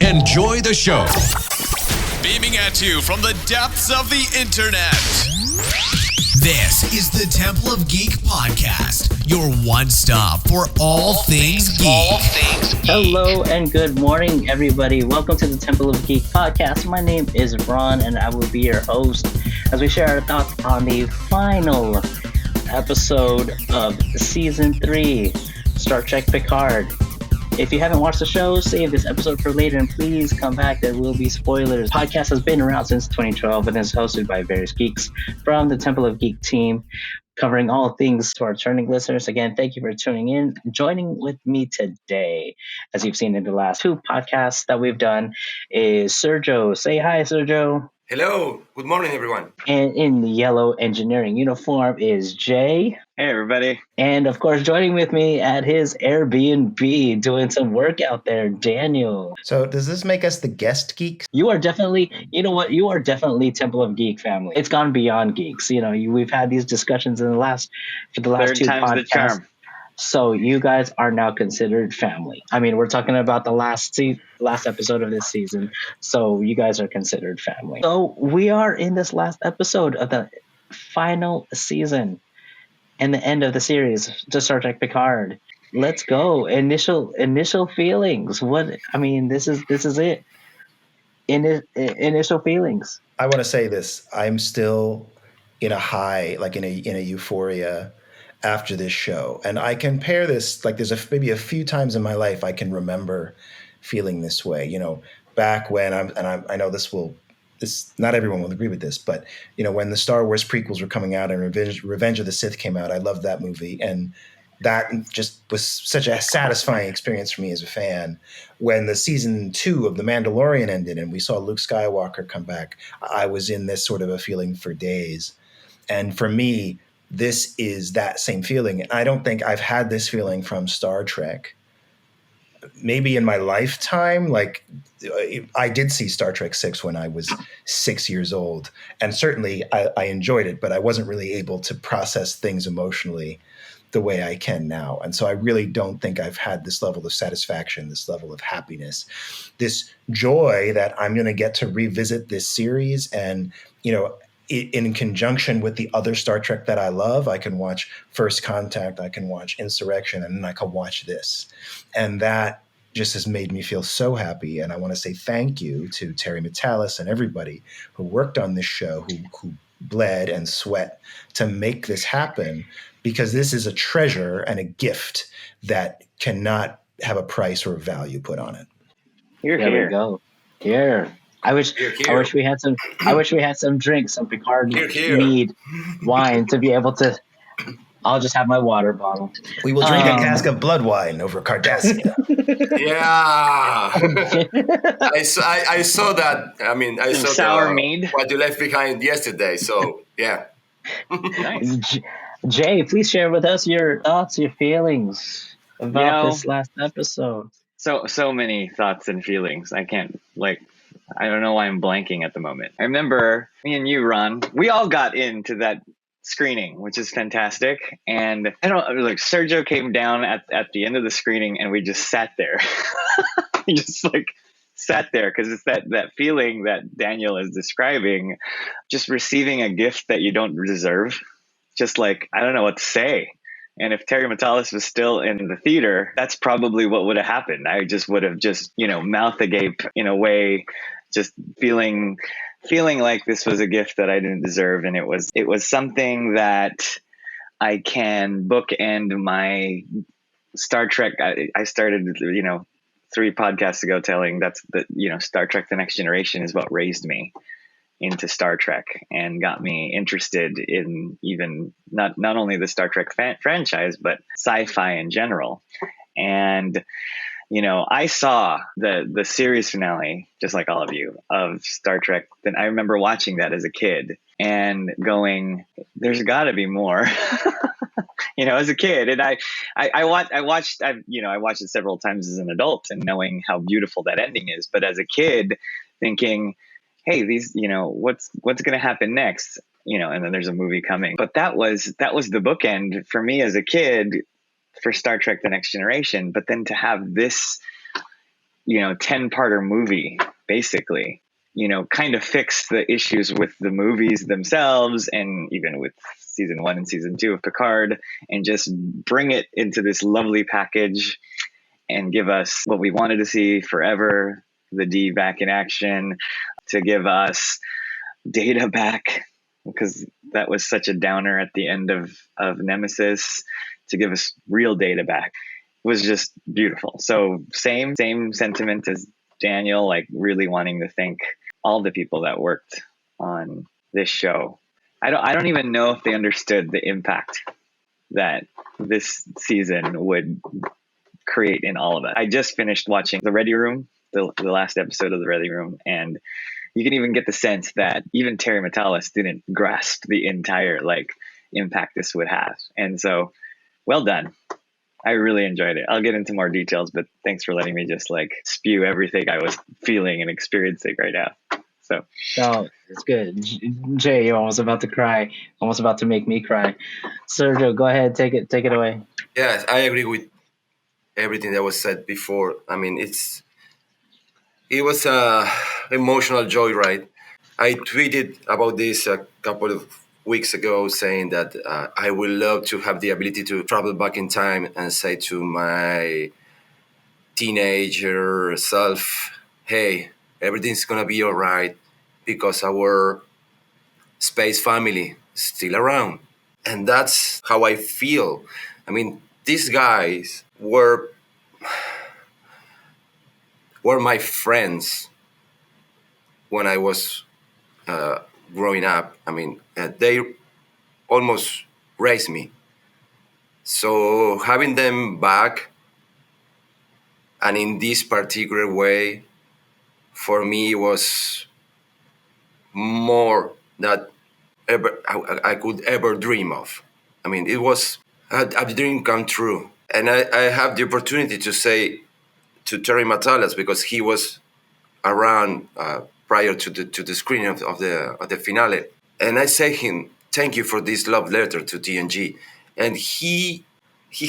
Enjoy the show. Beaming at you from the depths of the internet. This is the Temple of Geek podcast, your one stop for all things geek. Hello and good morning, everybody. Welcome to the Temple of Geek podcast. My name is Ron, and I will be your host as we share our thoughts on the final episode of Season 3, Star Trek Picard. If you haven't watched the show, save this episode for later, and please come back. There will be spoilers. The podcast has been around since 2012 and is hosted by various geeks from the Temple of Geek team, covering all things to our returning listeners. Again, thank you for tuning in. Joining with me today, as you've seen in the last two podcasts that we've done, is Sergio. Say hi, Sergio. Hello. Good morning, everyone. And in the yellow engineering uniform is Jay. Hey, everybody. And, of course, joining with me at his Airbnb, doing some work out there, Daniel. So does this make us the guest geeks? You are definitely, you know what? You are definitely Temple of Geek family. It's gone beyond geeks. You know, we've had these discussions for the last Third two time's podcasts. the charm. So you guys are now considered family. I mean, we're talking about the last episode of this season. So you guys are considered family. So we are in this last episode of the final season and the end of the series, to Star Trek Picard. Let's go. Initial feelings. This is it. Initial feelings. I want to say this. I'm still in a high, like in a euphoria after this show. And I compare this, like there's maybe a few times in my life I can remember feeling this way. You know, back when I know this not everyone will agree with this, but you know, when the Star Wars prequels were coming out and Revenge of the Sith came out, I loved that movie. And that just was such a satisfying experience for me as a fan. When the season 2 of The Mandalorian ended and we saw Luke Skywalker come back, I was in this sort of a feeling for days. And for me, this is that same feeling. I don't think I've had this feeling from Star Trek. Maybe in my lifetime, like I did see Star Trek 6 when I was 6 years old. And certainly I enjoyed it, but I wasn't really able to process things emotionally the way I can now. And so I really don't think I've had this level of satisfaction, this level of happiness, this joy that I'm going to get to revisit this series. And, you know, in conjunction with the other Star Trek that I love, I can watch First Contact, I can watch Insurrection, and then I can watch this. And that just has made me feel so happy. And I want to say thank you to Terry Metalis and everybody who worked on this show, who bled and sweat to make this happen, because this is a treasure and a gift that cannot have a price or value put on it. There we go. Here. I wish we had some drinks, some Picard mead wine to be able to. I'll just have my water bottle. We will drink a cask of blood wine over Cardassia. Yeah. I saw that. I mean, I saw sour mead. What you left behind yesterday. So yeah. Nice. Jay, please share with us your thoughts, your feelings about this last episode. So many thoughts and feelings. I don't know why I'm blanking at the moment. I remember me and you, Ron, we all got into that screening, which is fantastic. And Sergio came down at the end of the screening and we just sat there. We just sat there because it's that feeling that Daniel is describing, just receiving a gift that you don't deserve. Just I don't know what to say. And if Terry Metalis was still in the theater, that's probably what would have happened. I just would have mouth agape in a way, just feeling like this was a gift that I didn't deserve. And it was something that I can bookend my Star Trek. I started, 3 podcasts ago telling Star Trek: The Next Generation is what raised me into Star Trek and got me interested in even not only the Star Trek franchise, but sci-fi in general. And, I saw the series finale, just like all of you, of Star Trek. Then I remember watching that as a kid and going, there's gotta be more, as a kid. And I watched it several times as an adult and knowing how beautiful that ending is. But as a kid thinking, hey, these, what's going to happen next? And then there's a movie coming. But that was the bookend for me as a kid for Star Trek: The Next Generation. But then to have this 10-parter movie, basically, kind of fix the issues with the movies themselves, and even with season 1 and season 2 of Picard, and just bring it into this lovely package and give us what we wanted to see forever, the D back in action, to give us Data back, because that was such a downer at the end of Nemesis, to give us real Data back was just beautiful. So same sentiment as Daniel, like really wanting to thank all the people that worked on this show. I don't even know if they understood the impact that this season would create in all of us. I just finished watching The Ready Room, the last episode of The Ready Room, and you can even get the sense that even Terry Matalas didn't grasp the entire impact this would have. And so, well done. I really enjoyed it. I'll get into more details, but thanks for letting me just spew everything I was feeling and experiencing right now. So, no, it's good. Jay, you're almost about to cry, almost about to make me cry. Sergio, go ahead, take it away. Yes, I agree with everything that was said before. I mean, it was a emotional joyride. I tweeted about this a couple of weeks ago, saying that I would love to have the ability to travel back in time and say to my teenager self, hey, everything's gonna be all right because our space family is still around. And that's how I feel. I mean, these guys were my friends when I was growing up. I mean, they almost raised me. So having them back, and in this particular way, for me was more than I could ever dream of. I mean, it was a dream come true. And I have the opportunity to say to Terry Matalas, because he was around prior to the screening of the finale, and I say him, thank you for this love letter to TNG. And he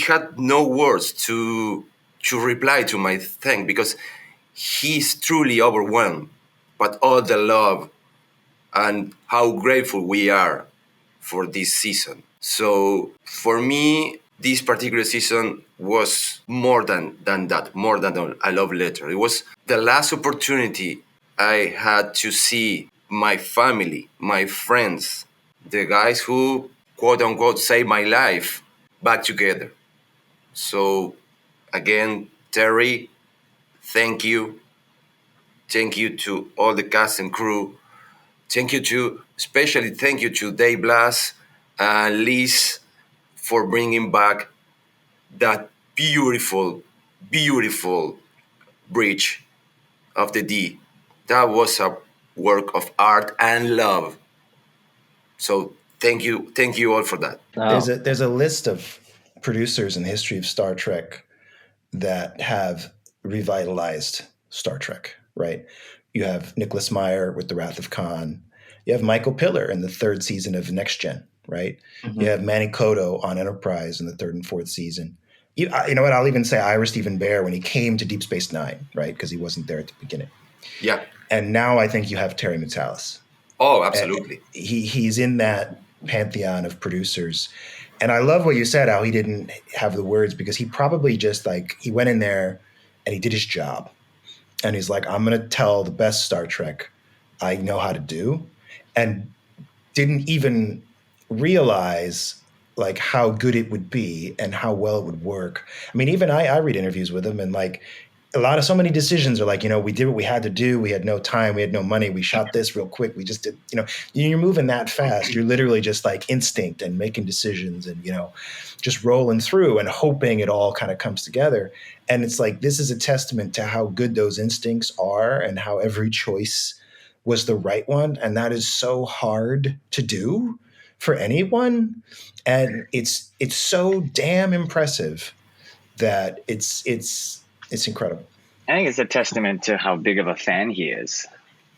had no words to reply to my thank, because he's truly overwhelmed by all the love and how grateful we are for this season. So for me, this particular season was more than that, more than a love letter. It was the last opportunity I had to see my family, my friends, the guys who, quote unquote, saved my life, back together. So again, Terry, thank you. Thank you to all the cast and crew. Especially thank you to Dave Blas and Liz for bringing back that beautiful, beautiful bridge of the D. That was a work of art and love. So thank you all for that. Oh. There's a list of producers in the history of Star Trek that have revitalized Star Trek, right? You have Nicholas Meyer with The Wrath of Khan. You have Michael Piller in the 3rd season of Next Gen, right? Mm-hmm. You have Manny Cotto on Enterprise in the 3rd and 4th season. You know what? I'll even say Ira Stephen Bear when he came to Deep Space Nine, right? Because he wasn't there at the beginning. Yeah. And now I think you have Terry Matalas. Oh, absolutely. And he's in that pantheon of producers. And I love what you said, how he didn't have the words, because he probably just he went in there and he did his job. And he's like, I'm going to tell the best Star Trek I know how to do. And didn't even realize how good it would be and how well it would work. I mean, even I read interviews with him, and so many decisions are we did what we had to do. We had no time. We had no money. We shot this real quick. We just did, you're moving that fast. You're literally just instinct and making decisions and, just rolling through and hoping it all kind of comes together. And it's this is a testament to how good those instincts are and how every choice was the right one. And that is so hard to do for anyone. And it's so damn impressive that it's incredible. I think it's a testament to how big of a fan he is,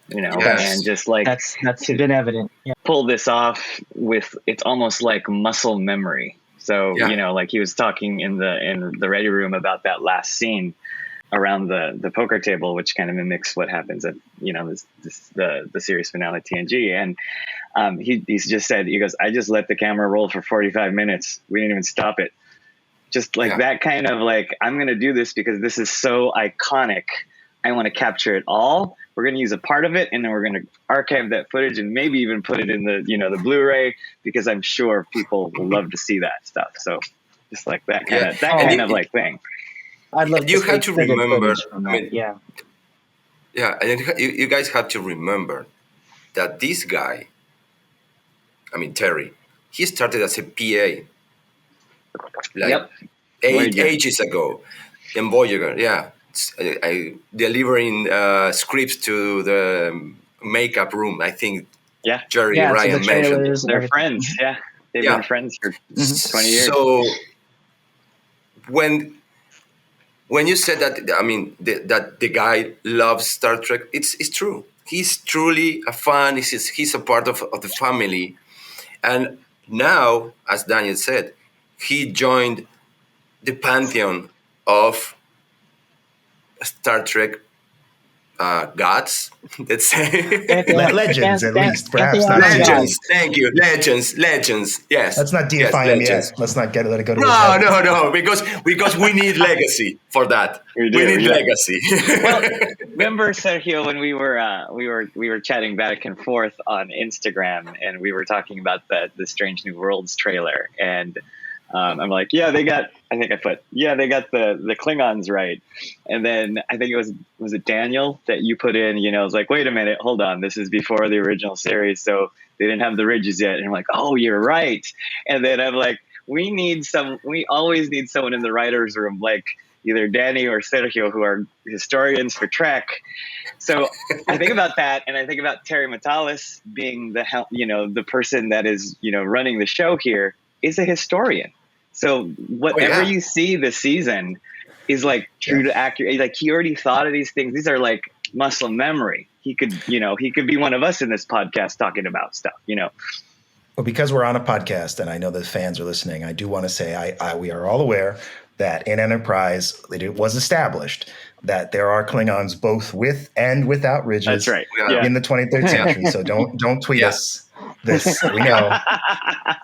Yes. and just that's been evident. Yeah. pull this off with, it's almost like muscle memory. So, Yeah. he was talking in the Ready Room about that last scene. around the poker table, which kind of mimics what happens at the series finale TNG. And he's just said, he goes, I just let the camera roll for 45 minutes. We didn't even stop it. Just like that kind of like, I'm going to do this because this is so iconic. I want to capture it all. We're going to use a part of it, and then we're going to archive that footage and maybe even put it in the Blu-ray, because I'm sure people will love to see that stuff. So just like that kind of like thing. I'd love you to have see to footage remember. from that. I mean, yeah. Yeah, and you guys have to remember that this guy, I mean Terry, he started as a PA, like ages ago, in Voyager. Yeah, delivering scripts to the makeup room. I think Jerry Ryan mentioned it. They're friends. Yeah, they've been friends for 20 years. So when you said that, I mean, that the guy loves Star Trek, it's true. He's truly a fan. He's a part of the family. And now, as Daniel said, he joined the pantheon of Star Trek gods, let's say. Legends, at least. Perhaps not legends. Thank you. Legends. Yes. Let's not deify him yet. Let's not let it go to his head. No. Because we need legacy for that. We need legacy. Well, remember, Sergio, when we were chatting back and forth on Instagram, and we were talking about the Strange New Worlds trailer, and I'm like, they got the Klingons right. And then I think was it Daniel that you put in, I was like, wait a minute, hold on. This is before the original series. So they didn't have the ridges yet. And I'm like, oh, you're right. And then I'm like, we always need someone in the writer's room, like either Danny or Sergio, who are historians for Trek. So I think about that, and I think about Terry Matalas being the person that is, running the show here, is a historian. So whatever you see this season is like true to accurate. Like, he already thought of these things. These are like muscle memory. He could be one of us in this podcast talking about stuff, Well, because we're on a podcast and I know the fans are listening, I do want to say we are all aware that in Enterprise, it was established that there are Klingons both with and without ridges. That's right. In the 23rd century. So don't tweet us this. We know.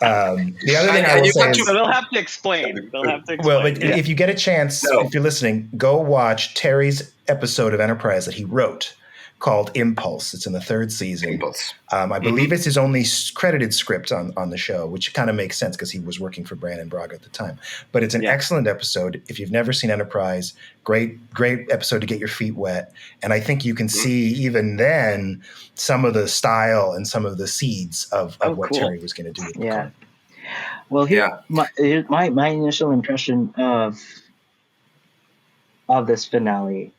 The other thing I will say is, they'll have to explain. Well, if you get a chance, if you're listening, go watch Terry's episode of Enterprise that he wrote called Impulse. It's in the 3rd season. Impulse. I believe it's his only credited script on the show, which kind of makes sense because he was working for Brandon Braga at the time. But it's an excellent episode. If you've never seen Enterprise, great episode to get your feet wet. And I think you can see even then some of the style and some of the seeds of what Terry was going to do with Picard. Well, my initial impression of this finale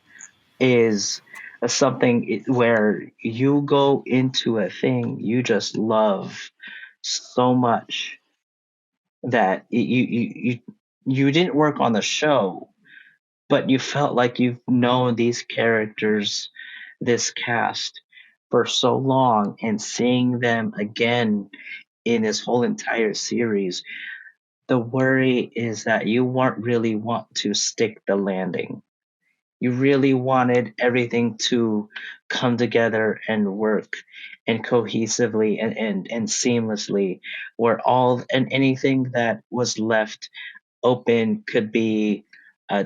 is something where you go into a thing you just love so much that you didn't work on the show, but you felt like you've known these characters, this cast, for so long, and seeing them again in this whole entire series, the worry is that you won't really want to stick the landing. You really wanted everything to come together and work and cohesively and seamlessly, where anything that was left open could be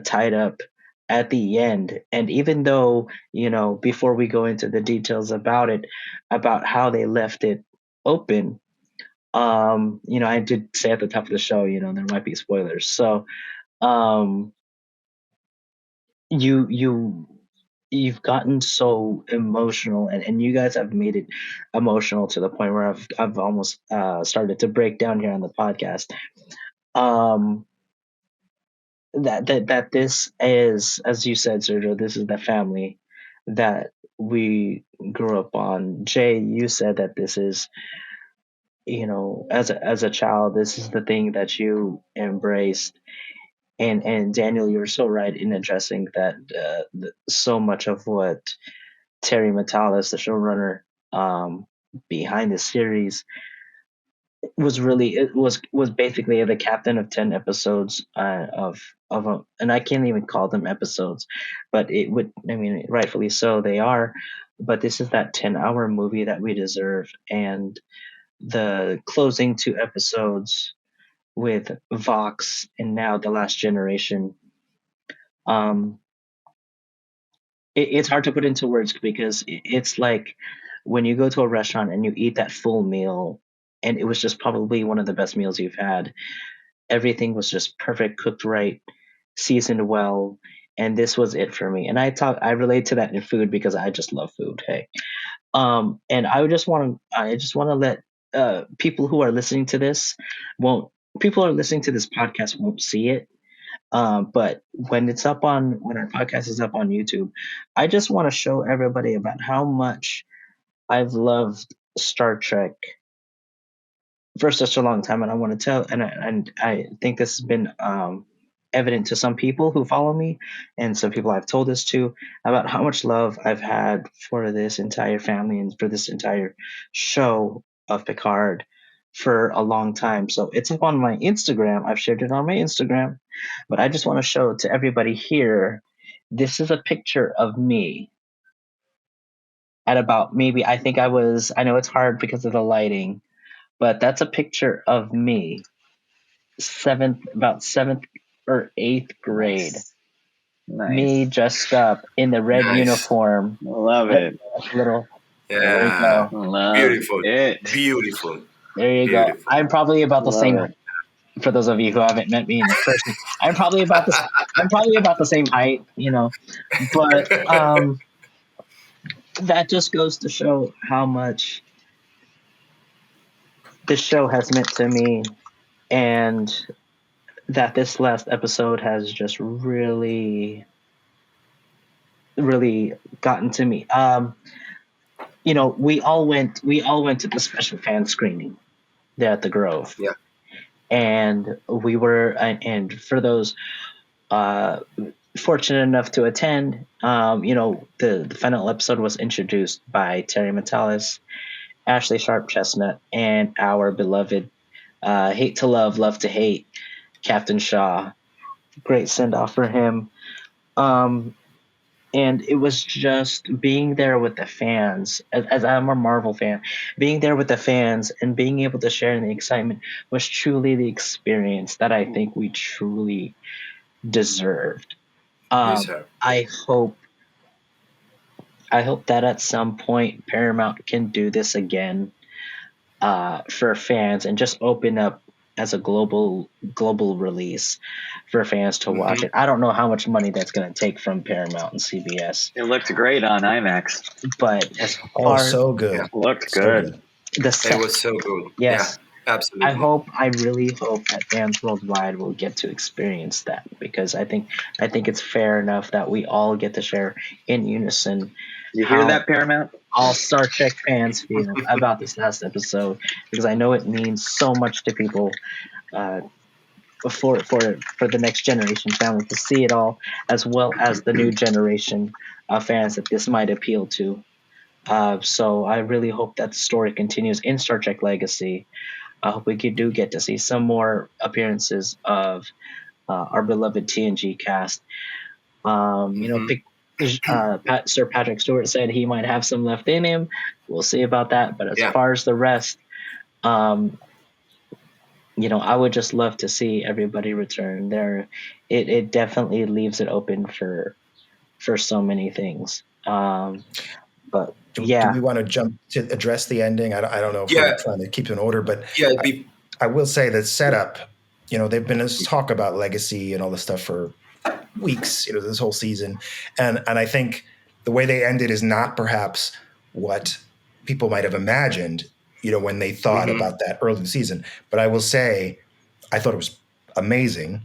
tied up at the end. And even though, before we go into the details about it, about how they left it open, I did say at the top of the show, there might be spoilers. So, you've gotten so emotional, and you guys have made it emotional to the point where I've almost started to break down here on the podcast. That this is, as you said, Sergio, this is the family that we grew up on. Jay, you said that this is, as a child, this is the thing that you embraced. And Daniel, you're so right in addressing that so much of what Terry Matalas, the showrunner behind the series, was basically the captain of 10 episodes of a, and I can't even call them episodes, but it would, I mean, rightfully so they are, but this is that 10-hour movie that we deserve. And the closing two episodes with Vox and now The Last Generation, um it's hard to put into words because it's like when you go to a restaurant and you eat that full meal, and it was just probably one of the best meals you've had. Everything was just perfect, cooked right, seasoned well, and this was it for me. And I relate to that in food because I just love food. Hey, and I just want to let people who are listening to this won't people who are listening to this podcast won't see it, but when our podcast is up on YouTube, I just want to show everybody about how much I've loved Star Trek for such a long time, and I want to tell, and I think this has been evident to some people who follow me, and some people I've told this to, about how much love I've had for this entire family and for this entire show of Picard for a long time. So it's up on my Instagram. I've shared it on my Instagram, but I just want to show to everybody here. This is a picture of me at about maybe I know it's hard because of the lighting, but that's a picture of me seventh or eighth grade. Nice. Me dressed up in the red Nice. uniform. Love it. Little. Yeah, There you go. Love beautiful, it. beautiful. There you go. Beautiful. I'm probably about the Love same. it. For those of you who haven't met me in person, I'm probably about the same height, you know. But that just goes to show how much this show has meant to me, and that this last episode has just really, really gotten to me. You know, we all went to the special fan screening there at the Grove. Yeah. And and for those fortunate enough to attend, you know, the final episode was introduced by Terry Matalas, Ashley Sharp Chestnut, and our beloved hate to love to hate Captain Shaw. Great send off for him. And it was just being there with the fans, as I'm a Marvel fan, being there with the fans and being able to share in the excitement was truly the experience that I think we truly deserved. Yes, sir. I hope that at some point Paramount can do this again for fans and just open up as a global release for fans to watch it. I don't know how much money that's going to take from Paramount and CBS. It looked great on IMAX. But as far so good. Yeah. Looked So good. It was so good. Yes. Yeah, absolutely. I really hope that fans worldwide will get to experience that, because I think it's fair enough that we all get to share in unison. You hear that, Paramount? All Star Trek fans feel about this last episode, because I know it means so much to people for the next generation family to see it all, as well as the new generation of fans that this might appeal to. So I really hope that the story continues in Star Trek Legacy. I hope we do get to see some more appearances of our beloved TNG cast. You know, Sir Patrick Stewart said he might have some left in him. We'll see about that. But as far as the rest, you know, I would just love to see everybody return there. It definitely leaves it open for so many things. But do we want to jump to address the ending? I don't know if we're trying to keep it in order, but I will say that setup, you know, they've been this talk about legacy and all this stuff for weeks, you know, this whole season. And I think the way they ended is not perhaps what people might have imagined, you know, when they thought about that early in the season. But I will say, I thought it was amazing.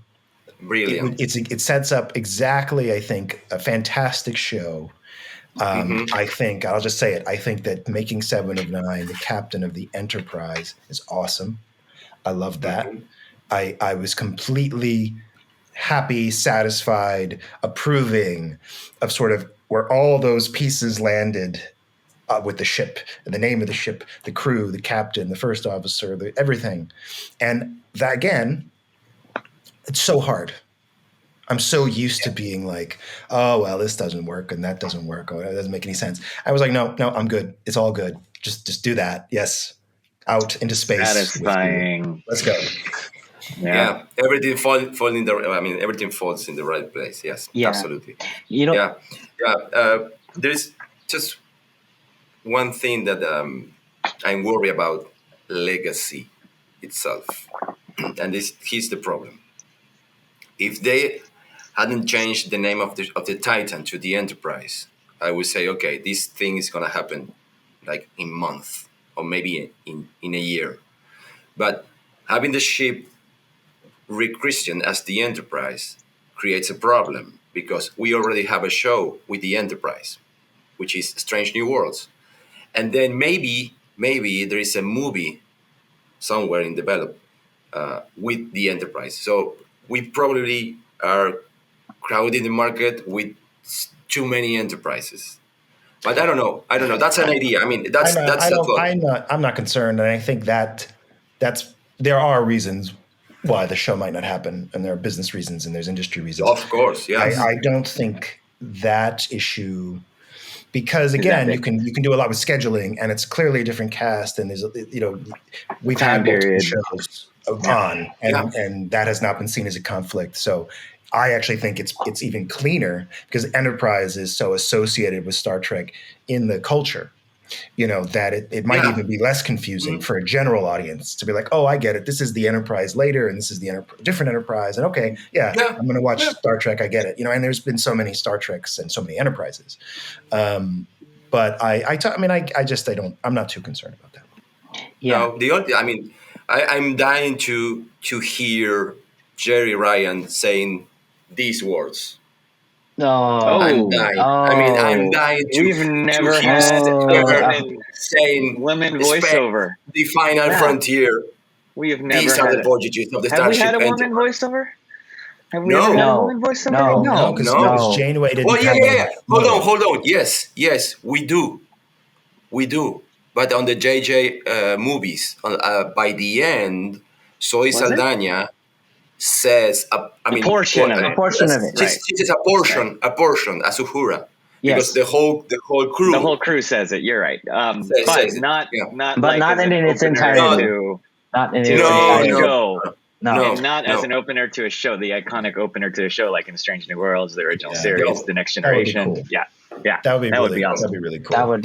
Brilliant. It sets up exactly, I think, a fantastic show. I think, I'll just say it, I think that making 7 of 9 the captain of the Enterprise is awesome. I love that. I was completely happy, satisfied, approving of sort of where all those pieces landed with the ship, and the name of the ship, the crew, the captain, the first officer, everything. And that, again, it's so hard. I'm so used to being like, oh, well, this doesn't work and that doesn't work. Or that doesn't make any sense. I was like, no, I'm good. It's all good. Just do that. Yes. Out into space. Satisfying. Let's go. Yeah, everything fall in the. I mean, everything falls in the right place. Yes, Yeah. absolutely. You know, There's just one thing that I'm worried about: legacy itself, and here's the problem. If they hadn't changed the name of the Titan to the Enterprise, I would say, okay, this thing is gonna happen, like in month or maybe in a year. But having the ship rechristened as the Enterprise creates a problem because we already have a show with the Enterprise, which is Strange New Worlds, and then maybe there is a movie somewhere in develop with the Enterprise. So we probably are crowding the market with too many enterprises. But I don't know. That's an idea. I mean, that's a thought. I'm not concerned, and I think that's there are reasons why the show might not happen, and there are business reasons and there's industry reasons. Of course, yes. I don't think that issue, because again, you can do a lot with scheduling, and it's clearly a different cast, and there's we've had multiple shows on, and that has not been seen as a conflict. So I actually think it's even cleaner because Enterprise is so associated with Star Trek in the culture, that it might even be less confusing for a general audience to be like, oh, I get it. This is the Enterprise later, and this is the different Enterprise. And okay, I'm going to watch Star Trek. I get it. And there's been so many Star Treks and so many Enterprises. But I'm not too concerned about that. Yeah. I'm dying to hear Jerry Ryan saying these words. I'm dying. I'm dying to. We've never had saying women voiceover. The final frontier. We have never. These are the voyages of the Have we Starship had a woman Enterprise. voiceover? Have we ever had a woman voiceover? No, because Janeway didn't. Oh yeah. Hold on. Yes, we do. But on the JJ movies, by the end, Zoe Saldana says, a portion of it. She says a portion, as Uhura. Because the whole crew says it. You're right. But not in its entirety. Not in its entirety. As an opener to a show, the iconic opener to a show, like in Strange New Worlds, the original series, The Next Generation. Cool. Yeah, that would be really awesome. That'd be really cool. And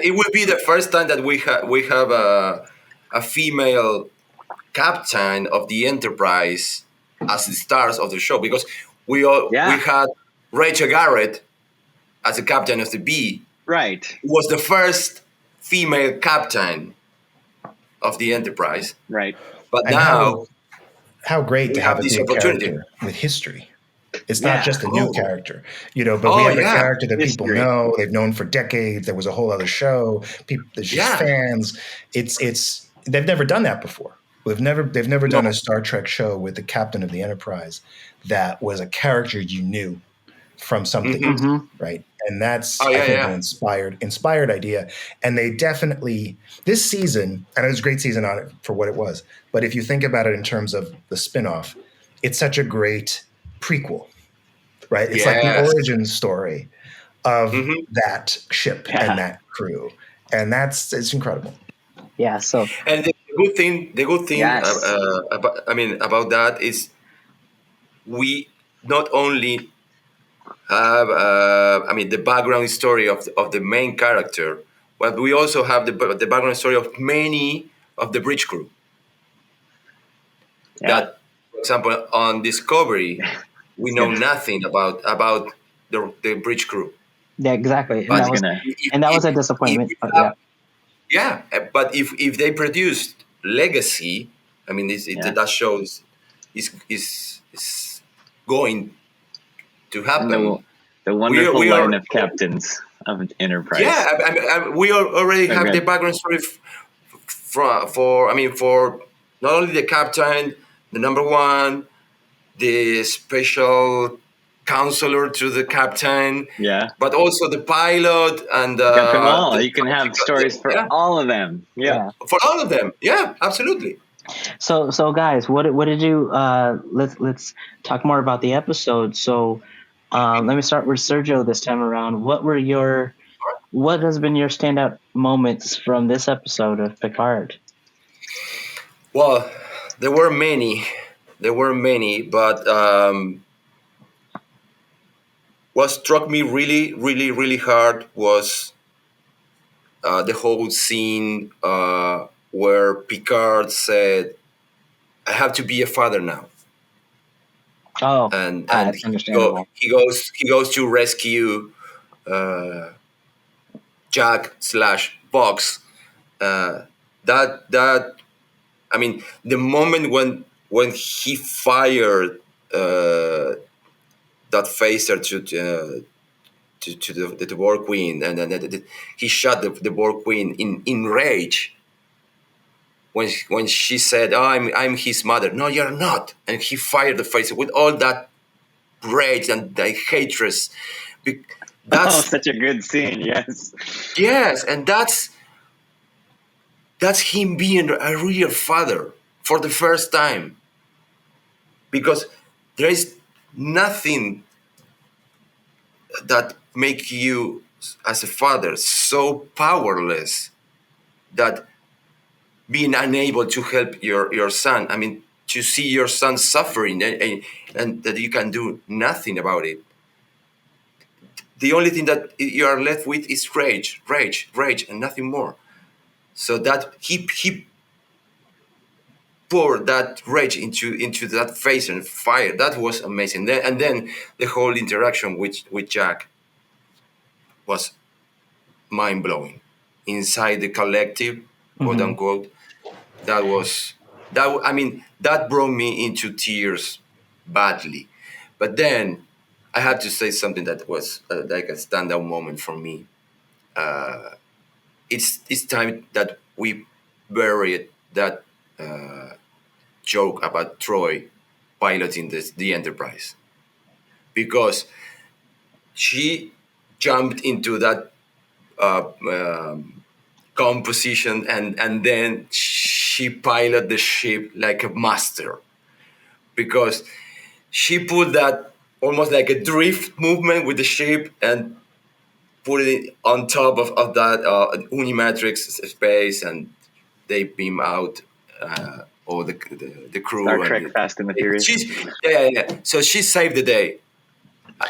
it would be the first time that we have a female captain of the Enterprise as the stars of the show, because we had Rachel Garrett as the captain of the B. Right, who was the first female captain of the Enterprise. Right, but now. How great to have a big character with history. It's not just a new character, but we have a character that people know, they've known for decades. There was a whole other show. There's just fans. It's they've never done that before. They've never done a Star Trek show with the captain of the Enterprise that was a character you knew from something, right? And that's I think an inspired idea. And they definitely, this season, and it was a great season on it for what it was, but if you think about it in terms of the spinoff, it's such a great prequel, right? It's like the origin story of that ship and that crew. And it's incredible. Yeah. So, and the good thing about that is we not only have the background story of the main character, but we also have the background story of many of the bridge crew. That, for example, on Discovery, we know nothing about the bridge crew. Yeah, exactly. And that was a disappointment. But if they produced Legacy, that shows is going to happen. The wonderful line of captains of Enterprise. Yeah, we already have the background story for not only the captain, the number one, the special counselor to the captain, Yeah. but also the pilot and Got them all. the You can have stories for yeah, all of them. Yeah. for all of them. Yeah, absolutely. So guys, what did you let's talk more about the episode. So let me start with Sergio this time around. What has been your standout moments from this episode of Picard? Well, there were many. There were many, but what struck me really, really, really hard was the whole scene where Picard said, "I have to be a father now," Oh, and understandable. he goes to rescue uh, Jack slash Box. That I mean, the moment when he fired that phaser to the Borg Queen, and then he shot the Borg Queen in rage. When she said, "Oh, I'm his mother," "No, you're not," and he fired the phaser with all that rage and the hatred. That's Such a good scene. Yes. yes, and that's him being a real father for the first time, because there is nothing that make you as a father so powerless that being unable to help your son. I mean, to see your son suffering and that you can do nothing about it. The only thing that you are left with is rage, and nothing more. So that he poured that rage into that face and fire. That was amazing. And then the whole interaction with Jack was mind blowing. Inside the collective, quote unquote, that was that. I mean, that brought me into tears badly. But then I had to say something that was like a standout moment for me. It's time that we buried that joke about Troy piloting the Enterprise, because she jumped into that composition and then she piloted the ship like a master, because she put that almost like a drift movement with the ship and put it on top of that Unimatrix space, and they beam out all the crew. Star and Trek Fast and the Furious. yeah. So she saved the day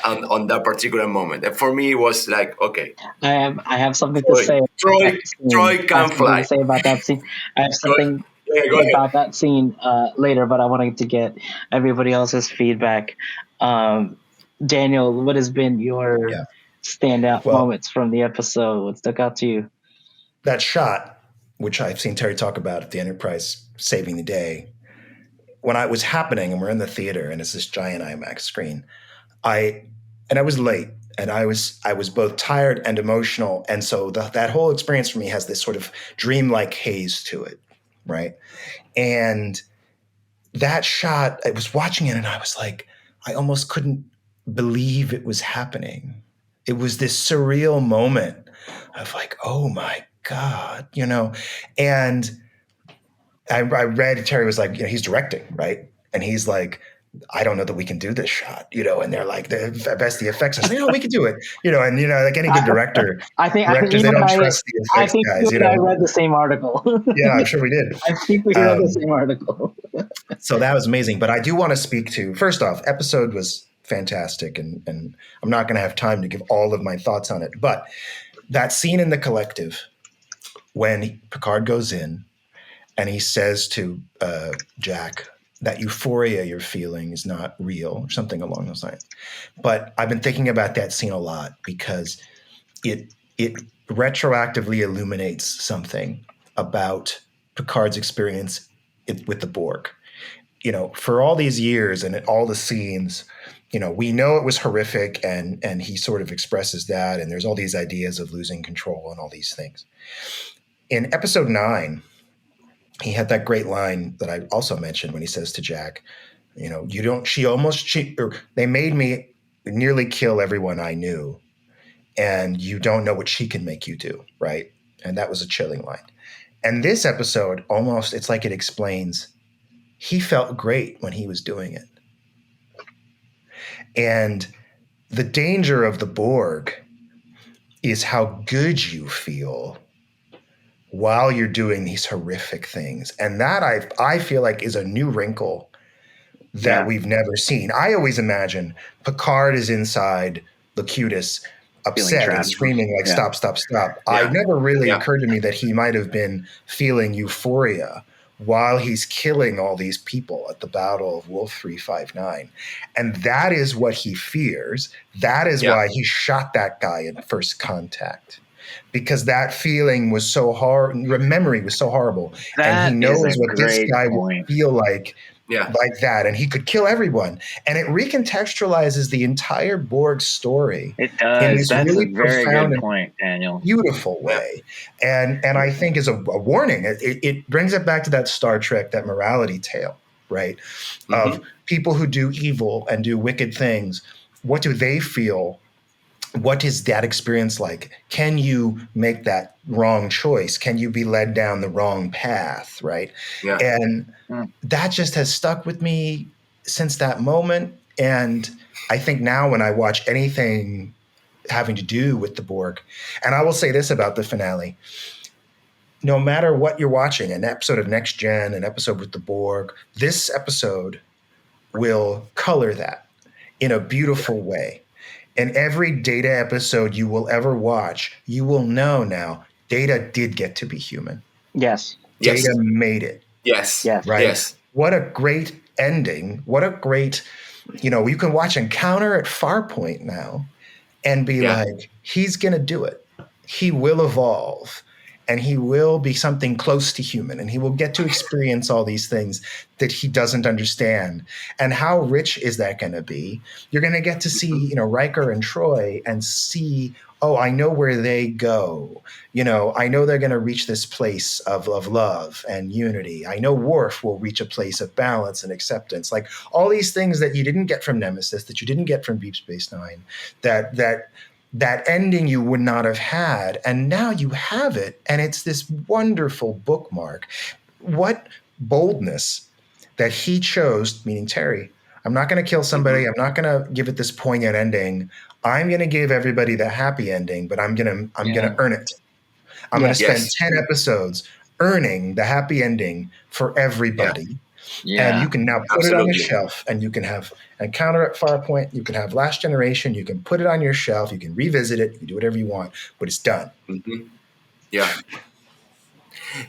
on that particular moment. And for me, it was like, okay, I have something to say. Troy I can have something fly. to say about that scene. I have something Go ahead. about that scene later, but I wanted to get everybody else's feedback. Daniel, what has been your Yeah. standout Well, moments from the episode? What stuck out to you? that shot, which I've seen Terry talk about at the Enterprise saving the day, when it was happening and we're in the theater and it's this giant IMAX screen, I was late and I was both tired and emotional. And so that whole experience for me has this sort of dreamlike haze to it, right? And that shot, I was watching it and I was like, I almost couldn't believe it was happening. It was this surreal moment of like, oh my God, and I read Terry was like, he's directing, right? And he's like, I don't know that we can do this shot, and they're like, the best the effects. I say, no, we can do it, and like any good director, I think directors, they don't trust the I effects think guys, you and I read the same article. Yeah, I'm sure we did. I think we read the same article. So that was amazing. But I do want to speak to, first off, episode was fantastic, and I'm not going to have time to give all of my thoughts on it. But that scene in the collective when Picard goes in and he says to Jack, that euphoria you're feeling is not real, or something along those lines. But I've been thinking about that scene a lot because it retroactively illuminates something about Picard's experience with the Borg. For all these years and at all the scenes, we know it was horrific, and he sort of expresses that, and there's all these ideas of losing control and all these things. In episode 9, he had that great line that I also mentioned when he says to Jack, they made me nearly kill everyone I knew, and you don't know what she can make you do, right? And that was a chilling line. And this episode, almost, it's like it explains he felt great when he was doing it. And the danger of the Borg is how good you feel while you're doing these horrific things. And that I feel like is a new wrinkle that we've never seen. I always imagine Picard is inside Locutus, upset and screaming like, stop, stop, stop. Yeah. I never really Yeah. occurred to me that he might have been feeling euphoria while he's killing all these people at the Battle of Wolf 359. And that is what he fears. That is why he shot that guy in First Contact. Because that feeling was so hard, memory was so horrible. And he knows what this guy will feel like that. And he could kill everyone. And it recontextualizes the entire Borg story. It does. In this That's really a very profound good point, Daniel. Beautiful way. And I think is a warning. It brings it back to that Star Trek, that morality tale, right? Of people who do evil and do wicked things. What do they feel? What is that experience like? Can you make that wrong choice? Can you be led down the wrong path, right? Yeah. And that just has stuck with me since that moment. And I think now when I watch anything having to do with the Borg, and I will say this about the finale, no matter what you're watching, an episode of Next Gen, an episode with the Borg, this episode will color that in a beautiful way. And every Data episode you will ever watch, you will know now Data did get to be human. Yes. Data made it. Yes. Yes. Right? Yes. What a great ending. What a great, you can watch Encounter at Farpoint now and be like, he's going to do it. He will evolve. And he will be something close to human, and he will get to experience all these things that he doesn't understand. And how rich is that going to be? You're going to get to see, Riker and Troy and see, oh, I know where they go. I know they're going to reach this place of love and unity. I know Worf will reach a place of balance and acceptance. Like all these things that you didn't get from Nemesis, that you didn't get from Deep Space Nine, that ending you would not have had, and now you have it, and it's this wonderful bookmark. What boldness that he chose, meaning Terry. I'm not going to kill somebody. I'm not going to give it this poignant ending. I'm going to give everybody the happy ending, but I'm going to earn it. I'm going to spend 10 episodes earning the happy ending for everybody. And you can now put it on your shelf, and you can have Encounter at Farpoint. You can have Last Generation. You can put it on your shelf. You can revisit it. You can do whatever you want, but it's done. Yeah.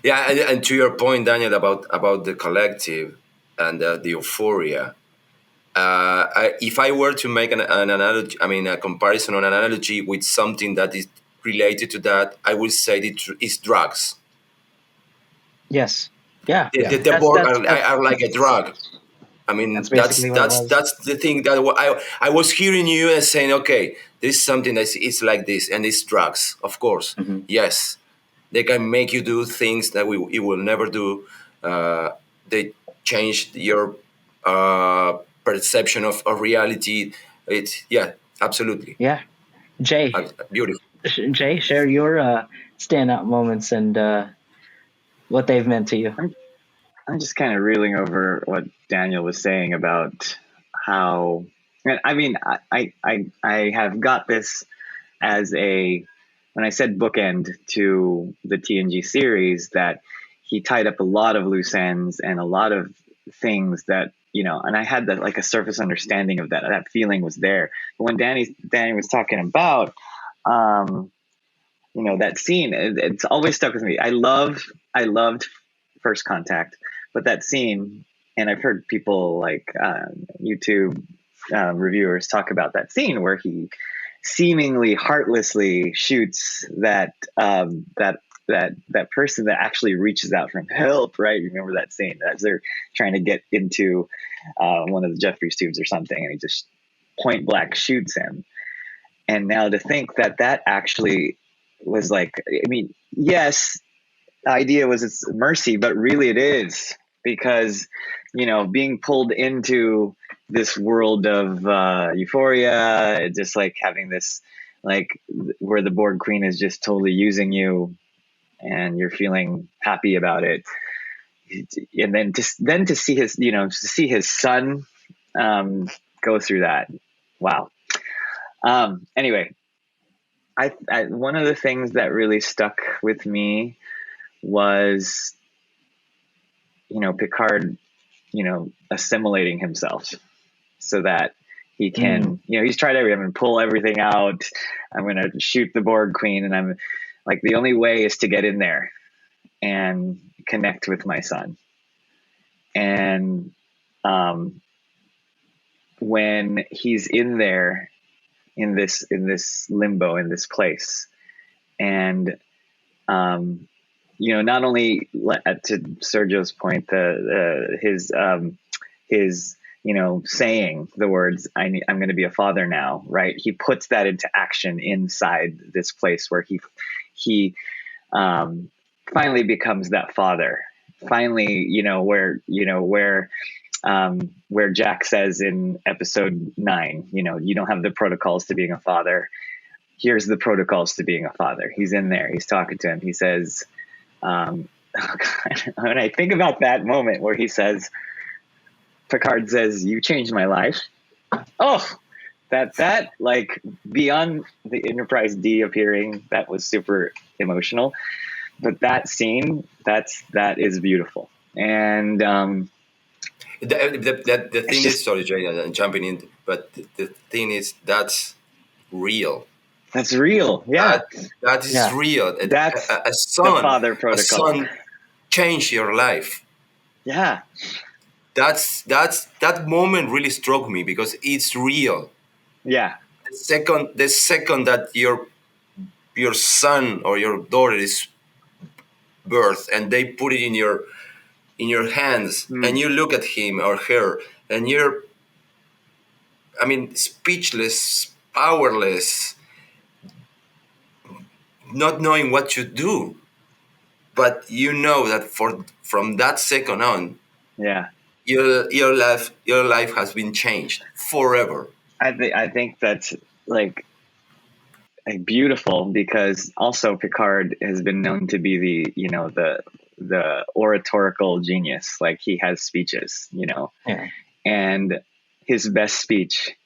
Yeah. And to your point, Daniel, about the collective and the euphoria, if I were to make an analogy, a comparison or an analogy with something that is related to that, I would say it's drugs. Yes. Yeah. The Borg are like a drug. That's the thing that I was hearing you and saying, okay, this is something that is like this, and it's drugs, of course. Yes, they can make you do things that you will never do. They change your perception of reality. Absolutely. Yeah. Jay. Beautiful. Jay, share your standout moments and what they've meant to you. I'm just kind of reeling over what Daniel was saying about how, I have got this as when I said bookend to the TNG series, that he tied up a lot of loose ends and a lot of things that, and I had that like a surface understanding of that feeling was there. But when Danny was talking about, that scene, it's always stuck with me. I loved First Contact, but that scene, and I've heard people like YouTube reviewers talk about that scene where he seemingly heartlessly shoots that person that actually reaches out for help, right? Remember that scene as they're trying to get into one of the Jeffries tubes or something, and he just point blank shoots him. And now to think that actually was like, yes, the idea was it's mercy, but really it is, because being pulled into this world of euphoria, just like having this, like where the Borg Queen is just totally using you, and you're feeling happy about it. And then to see his, to see his son go through that. Wow. Anyway, I one of the things that really stuck with me was, Picard, assimilating himself so that he can, he's tried everything. I'm going to pull everything out. I'm going to shoot the Borg Queen. And I'm like, the only way is to get in there and connect with my son. And when he's in there, in this limbo, in this place, and not only to Sergio's point, his saying the words, I'm going to be a father now, right? He puts that into action inside this place where he finally becomes that father. Finally, where Jack says in episode 9, you don't have the protocols to being a father. Here's the protocols to being a father. He's in there. He's talking to him. He says, when I think about that moment where he says, Picard says, "You changed my life." Oh, that like beyond the Enterprise D appearing, that was super emotional. But that scene, that is beautiful. And the thing is, sorry, Jay, I'm jumping in, but the thing is, that's real. That's real. Yeah. That is real. That's a son, the father protocol. A son changed your life. Yeah. That moment really struck me because it's real. Yeah. The second that your son or your daughter is birthed and they put it in your hands and you look at him or her and you're, speechless, powerless, not knowing what to do, but that from that second on, your life has been changed forever. I think that's like beautiful, because also Picard has been known to be the oratorical genius. Like, he has speeches, and his best speech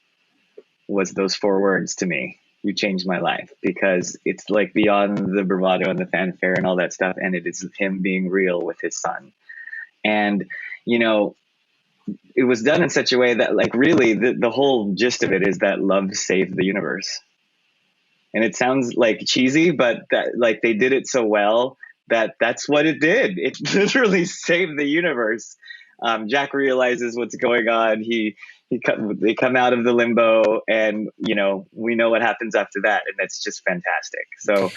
was those 4 words to me: "You changed my life," because it's like beyond the bravado and the fanfare and all that stuff. And it is him being real with his son. And, it was done in such a way that, like, really the whole gist of it is that love saved the universe. And it sounds like cheesy, but that, like, they did it so well that that's what it did. It literally saved the universe. Jack realizes what's going on. They come out of the limbo, and we know what happens after that, and that's just fantastic. So,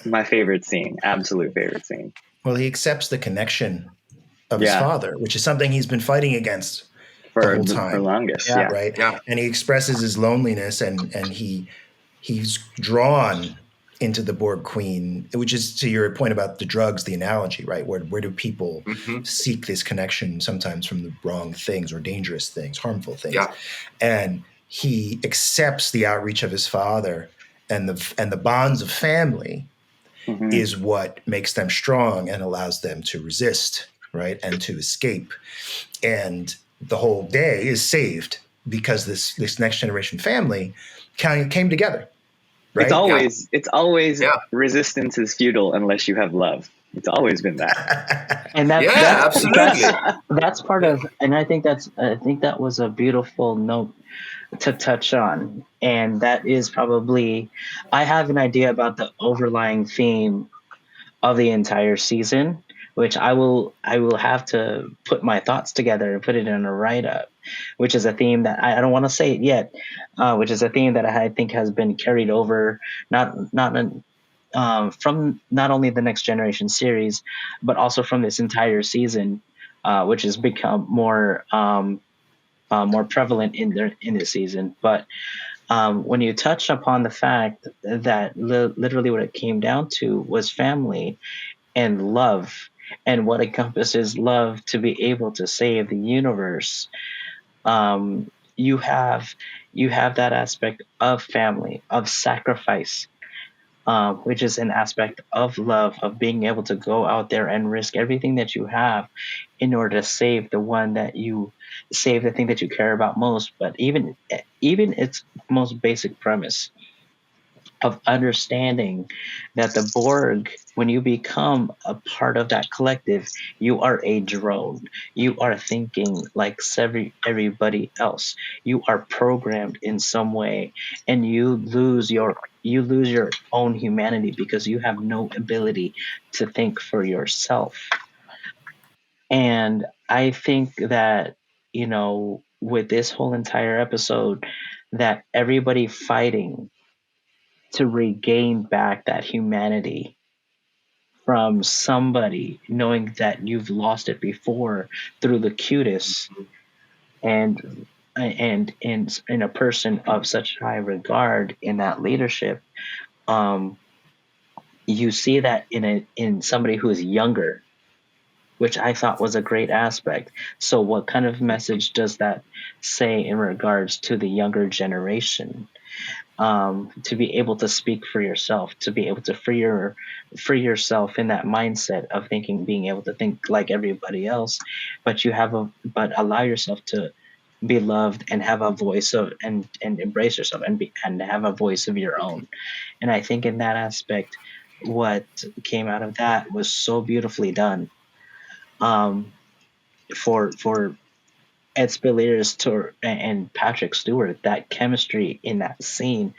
my favorite scene, absolute favorite scene. Well, he accepts the connection of his father, which is something he's been fighting against the whole time. For longest, right? Yeah. And he expresses his loneliness, and he's drawn into the Borg Queen, which is, to your point about the drugs, the analogy, right? Where do people seek this connection sometimes from the wrong things or dangerous things, harmful things? Yeah. And he accepts the outreach of his father, and the bonds of family is what makes them strong and allows them to resist, right? And to escape. And the whole day is saved because this next generation family came together. Right? It's always resistance is futile unless you have love. It's always been that. And that's part of, and I think that was a beautiful note to touch on. And that is probably, I have an idea about the overlying theme of the entire season, which I will have to put my thoughts together and put it in a write-up, which is a theme that I don't want to say it yet, which is a theme that I think has been carried over from not only the Next Generation series, but also from this entire season, which has become more prevalent in this season. But when you touch upon the fact that literally what it came down to was family and love, and what encompasses love to be able to save the universe, You have that aspect of family, of sacrifice, which is an aspect of love, of being able to go out there and risk everything that you have in order to save save the thing that you care about most. But even its most basic premise of understanding that the Borg, when you become a part of that collective, you are a drone. You are thinking like everybody else. You are programmed in some way, and you lose your own humanity because you have no ability to think for yourself. And I think that, with this whole entire episode, that everybody fighting to regain back that humanity from somebody, knowing that you've lost it before through the cutest, and in a person of such high regard in that leadership, um, you see that in somebody who is younger, which I thought was a great aspect. So what kind of message does that say in regards to the younger generation? To be able to speak for yourself, to be able to free yourself in that mindset of being able to think like everybody else, but but allow yourself to be loved and have a voice and embrace yourself and have a voice of your own. And I think in that aspect, what came out of that was so beautifully done. Um, for Ed Spilliers and Patrick Stewart, that chemistry in that scene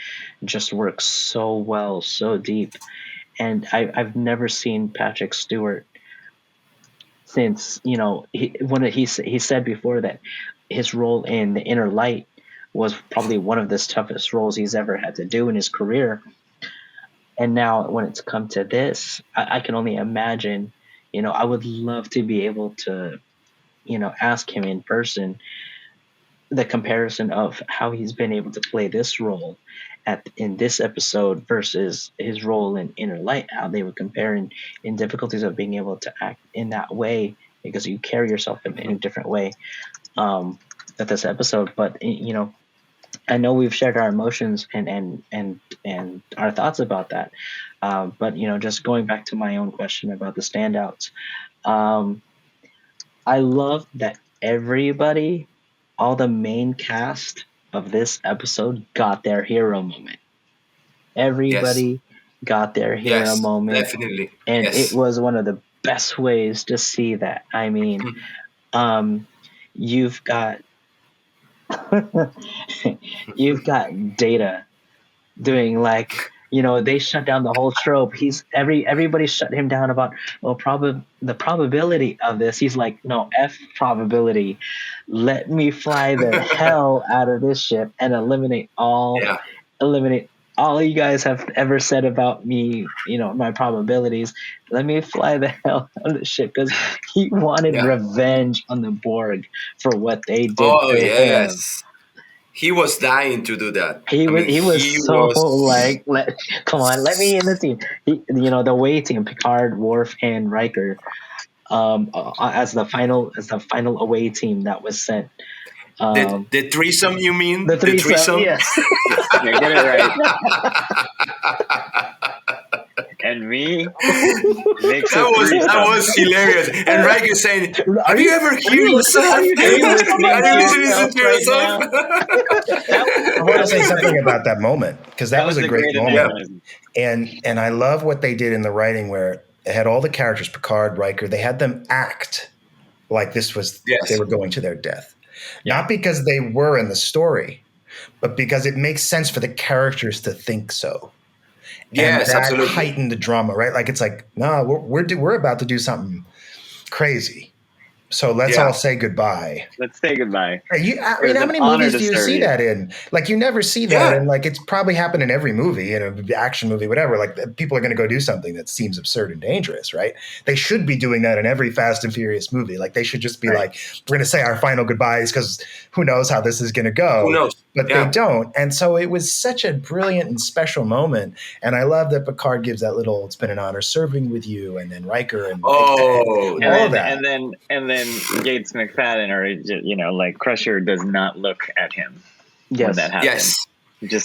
just works so well, so deep. And I've never seen Patrick Stewart since, he said before that his role in The Inner Light was probably one of the toughest roles he's ever had to do in his career. And now when it's come to this, I can only imagine, I would love to be able to, ask him in person the comparison of how he's been able to play this role in this episode versus his role in Inner Light, how they would compare in difficulties of being able to act in that way, because you carry yourself in a different way, at this episode. But I know we've shared our emotions and our thoughts about that. But just going back to my own question about the standouts, I love that everybody, all the main cast of this episode, got their hero moment. Yes. Everybody got their hero Yes. moment, Definitely. and it Yes. was one of the best ways to see that. I mean, you've got you've got Data doing like, they shut down the whole trope. Everybody shut him down about, well, the probability of this. He's like, no, F probability. Let me fly the hell out of this ship and Yeah. eliminate all you guys have ever said about me, my probabilities. Let me fly the hell out of the ship, because he wanted Yeah. revenge on the Borg for what they did Oh, to him. yes. He was dying to do that. He I was mean, he was he so was. like, come on, let me in the team. The away team, Picard, Worf, and Riker, as the final away team that was sent. The threesome, you mean? The The threesome, threesome? yeah. Yeah, get it right. And me makes a That threesome. was hilarious. And Riker saying, Are "Have you ever heard yourself? Are you listening Are to you listening yourself to right yourself?" I want to say something about that moment, because that was a a great great moment. anachronism. And I love what they did in the writing, where it had all the characters, Picard, Riker, they had them act like this was, Yes. they were going to their death. Not because they were in the story, but because it makes sense for the characters to think so. Yes, And that absolutely. heightened the drama, right? Like, it's like, no, we're about to do something crazy. So let's Yeah. all say goodbye. Let's say goodbye. I It mean, was how an many honor movies to do you serve see you. that in? Like, you never see that, Yeah. and like, it's probably happened in every movie, in an action movie, whatever. Like, people are going to go do something that seems absurd and dangerous, right? They should be doing that in every Fast and Furious movie. Like, they should just be Right. like, we're going to say our final goodbyes, because who knows how this is going to go. Who knows? but they don't. And so it was such a brilliant and special moment. And I love that Picard gives that little, it's been an honor serving with you, and then Riker and all that. And then Gates McFadden, or like Crusher, does not look at him when that happens. Yes.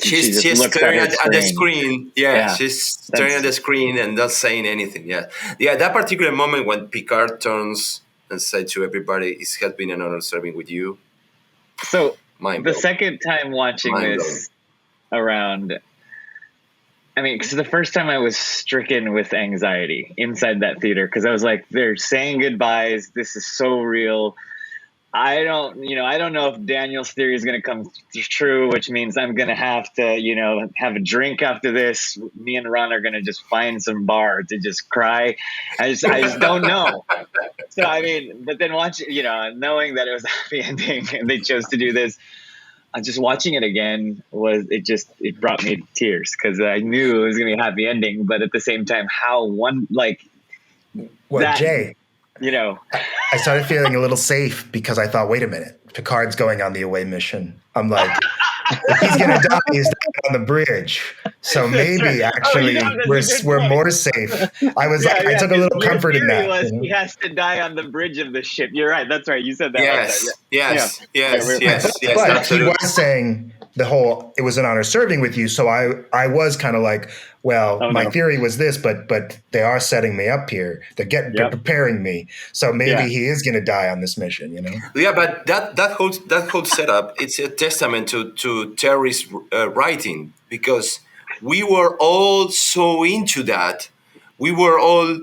She's just staring at the screen. Yeah, she's staring at the screen and not saying anything. Yeah. That particular moment when Picard turns and said to everybody, "It has been an honor serving with you." So the second time watching this around, because the first time I was stricken with anxiety inside that theater, because I was like, "They're saying goodbyes. This is so real." I don't know if Daniel's theory is going to come true, which means I'm going to have to, have a drink after this. Me and Ron are going to just find some bar to just cry. I just don't know. So, but then knowing that it was a happy ending and they chose to do this, just watching it again it brought me to tears, because I knew it was going to be a happy ending, but at the same time, Jay? I started feeling a little safe because I thought, wait a minute, Picard's going on the away mission. I'm like, if he's going to die, he's dying on the bridge. So maybe actually we're more safe. I was I took a little comfort in that. He has to die on the bridge of the ship. You're right. That's right. You said that. Yes. But absolutely. He was saying it was an honor serving with you. So I was kind of like, my theory was this, but they are setting me up here. They're preparing me. So maybe he is going to die on this mission, Yeah, but that whole setup, it's a testament to Terry's writing, because we were all so into that. We were all,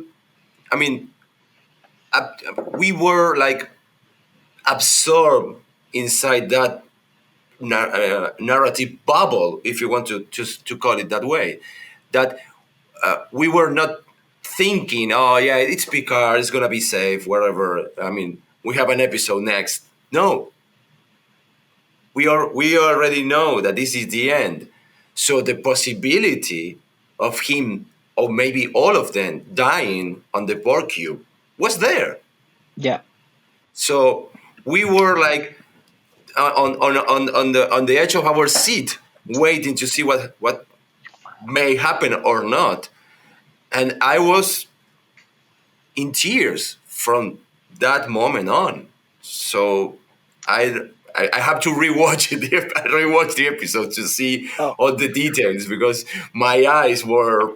we were like absorbed inside that narrative bubble, if you want to call it that way, that we were not thinking, it's Picard, it's gonna be safe wherever. We have an episode next. No, we already know that this is the end. So the possibility of him, or maybe all of them, dying on the Borg cube was there. Yeah. So we were like on the edge of our seat, waiting to see what may happen or not. And I was in tears from that moment on. So I have to rewatch the episode to see all the details, because my eyes were,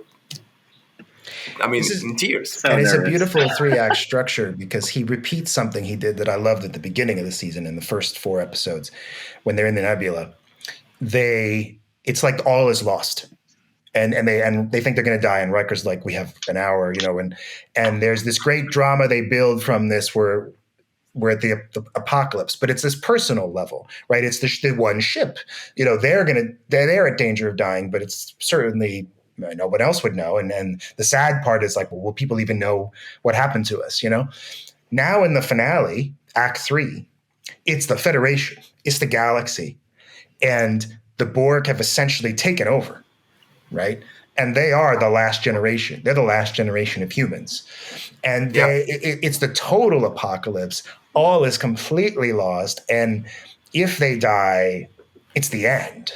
in tears. So and it's a beautiful 3-act structure, because he repeats something he did that I loved at the beginning of the season in the first 4 episodes. When they're in the nebula, it's like all is lost. And they think they're going to die, and Riker's like, we have an hour, and there's this great drama they build from this where we're at the apocalypse, but it's this personal level, right? It's the one ship, they're at danger of dying, but it's certainly no one else would know. And the sad part is like, well, will people even know what happened to us? Now in the finale, Act 3, it's the Federation, it's the galaxy, and the Borg have essentially taken over. Right. And they are the last generation. They're the last generation of humans. And it's the total apocalypse. All is completely lost. And if they die, it's the end.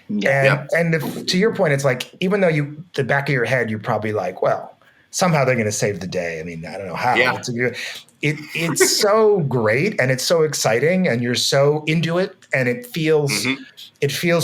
Yeah. And to your point, it's like, even though the back of your head, you're probably like, well, somehow they're going to save the day. I don't know how. Yeah. It's so great, and it's so exciting, and you're so into it, and it feels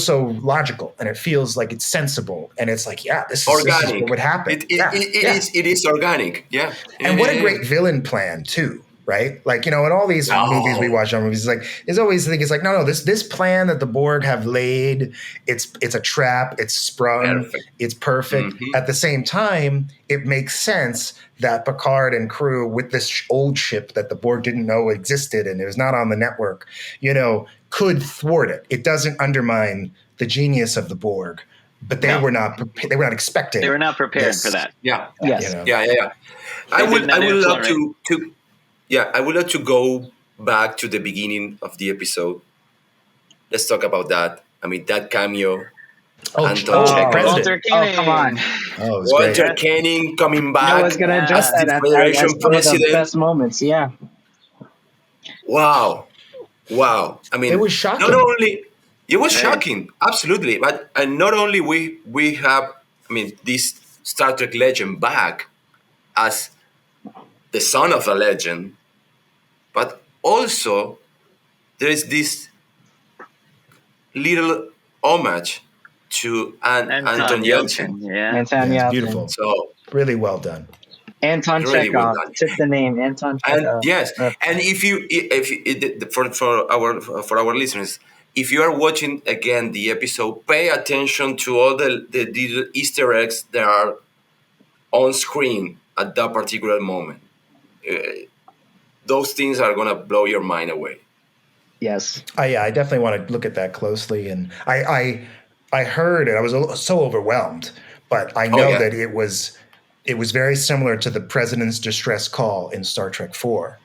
so logical, and it feels like it's sensible, and it's like, this is what would happen. It is organic. Yeah. And what a great villain plan too. Right? Like, in all these movies we watch, it's like, there's always the thing, it's like, no, this plan that the Borg have laid, it's a trap, it's sprung, it's perfect. At the same time, it makes sense that Picard and crew with this old ship that the Borg didn't know existed and it was not on the network, could thwart it. It doesn't undermine the genius of the Borg, but they were not expecting. They were not prepared for that. Yeah. Yes. Yeah. I would love to. Yeah, I would like to go back to the beginning of the episode. Let's talk about that. That cameo. Walter Koenig. Come on. Walter Koenig coming back. I was going to address that. That's one of the best moments, Wow. It was shocking. Not only It was shocking, absolutely. But and not only we have, I mean, this Star Trek legend back as the son of a legend, but also there is this little homage to Anton Yelchin. Yeah. Anton Yeah, it's Yelchin. beautiful. So Really well done. Anton really well Chekhov. done. Took the name Anton And Chekhov. yes, and for our listeners, if you are watching again the episode, pay attention to all the little Easter eggs that are on screen at that particular moment. Those things are gonna blow your mind away. Yes. Yeah, I definitely want to look at that closely. And I heard it. I was so overwhelmed, but I know that it was very similar to the President's distress call in Star Trek 4.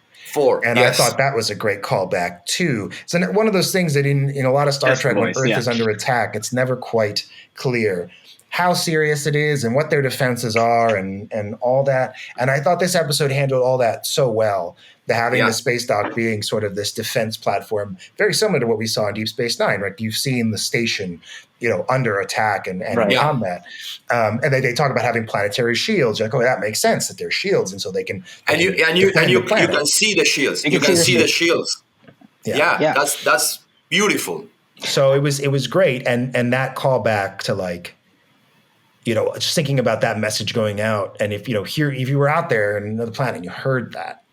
And Yes. I thought that was a great callback too. So one of those things that in a lot of Star Just Trek, when voice, Earth yeah. is under attack, it's never quite clear how serious it is and what their defenses are and all that. And I thought this episode handled all that so well. Having the space dock being sort of this defense platform, very similar to what we saw in Deep Space Nine, right? You've seen the station, under attack and Right. in combat. And they talk about having planetary shields. You're like, oh, that makes sense that they're shields, and so they can. You can see the shields. You can see the shields. Yeah. That's beautiful. So it was great, and that callback to just thinking about that message going out, and if you were out there in another planet and you heard that,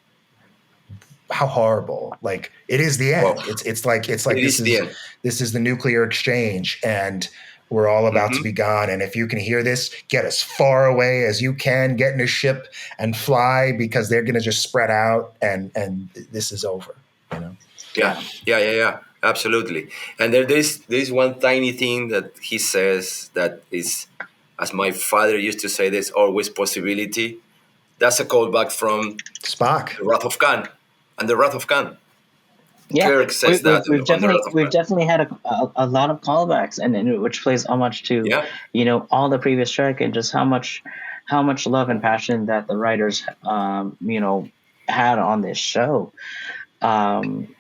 how horrible! Like it is the end. Well, it's like this is the nuclear exchange, and we're all about to be gone. And if you can hear this, get as far away as you can, get in a ship and fly, because they're going to just spread out, and this is over. Yeah. Absolutely. And there's one tiny thing that he says that is, as my father used to say, there's always possibility. That's a callback from Spock, The Wrath of Khan. And The Wrath of Khan. Yeah, Kirk says that we've on The Wrath of Khan. definitely had a lot of callbacks, and which plays homage to all the previous Trek, and just how much love and passion that the writers had on this show. And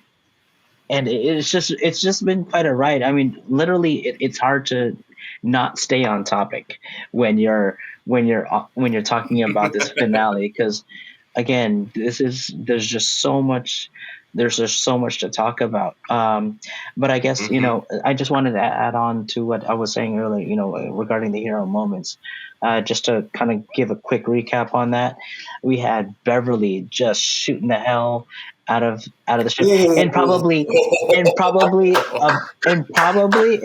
it's just been quite a ride. I mean, literally, it's hard to not stay on topic when you're talking about this finale, because again, there's just so much to talk about. But I guess I just wanted to add on to what I was saying earlier, regarding the hero moments. Just to kind of give a quick recap on that, we had Beverly just shooting the hell out of the ship, and probably,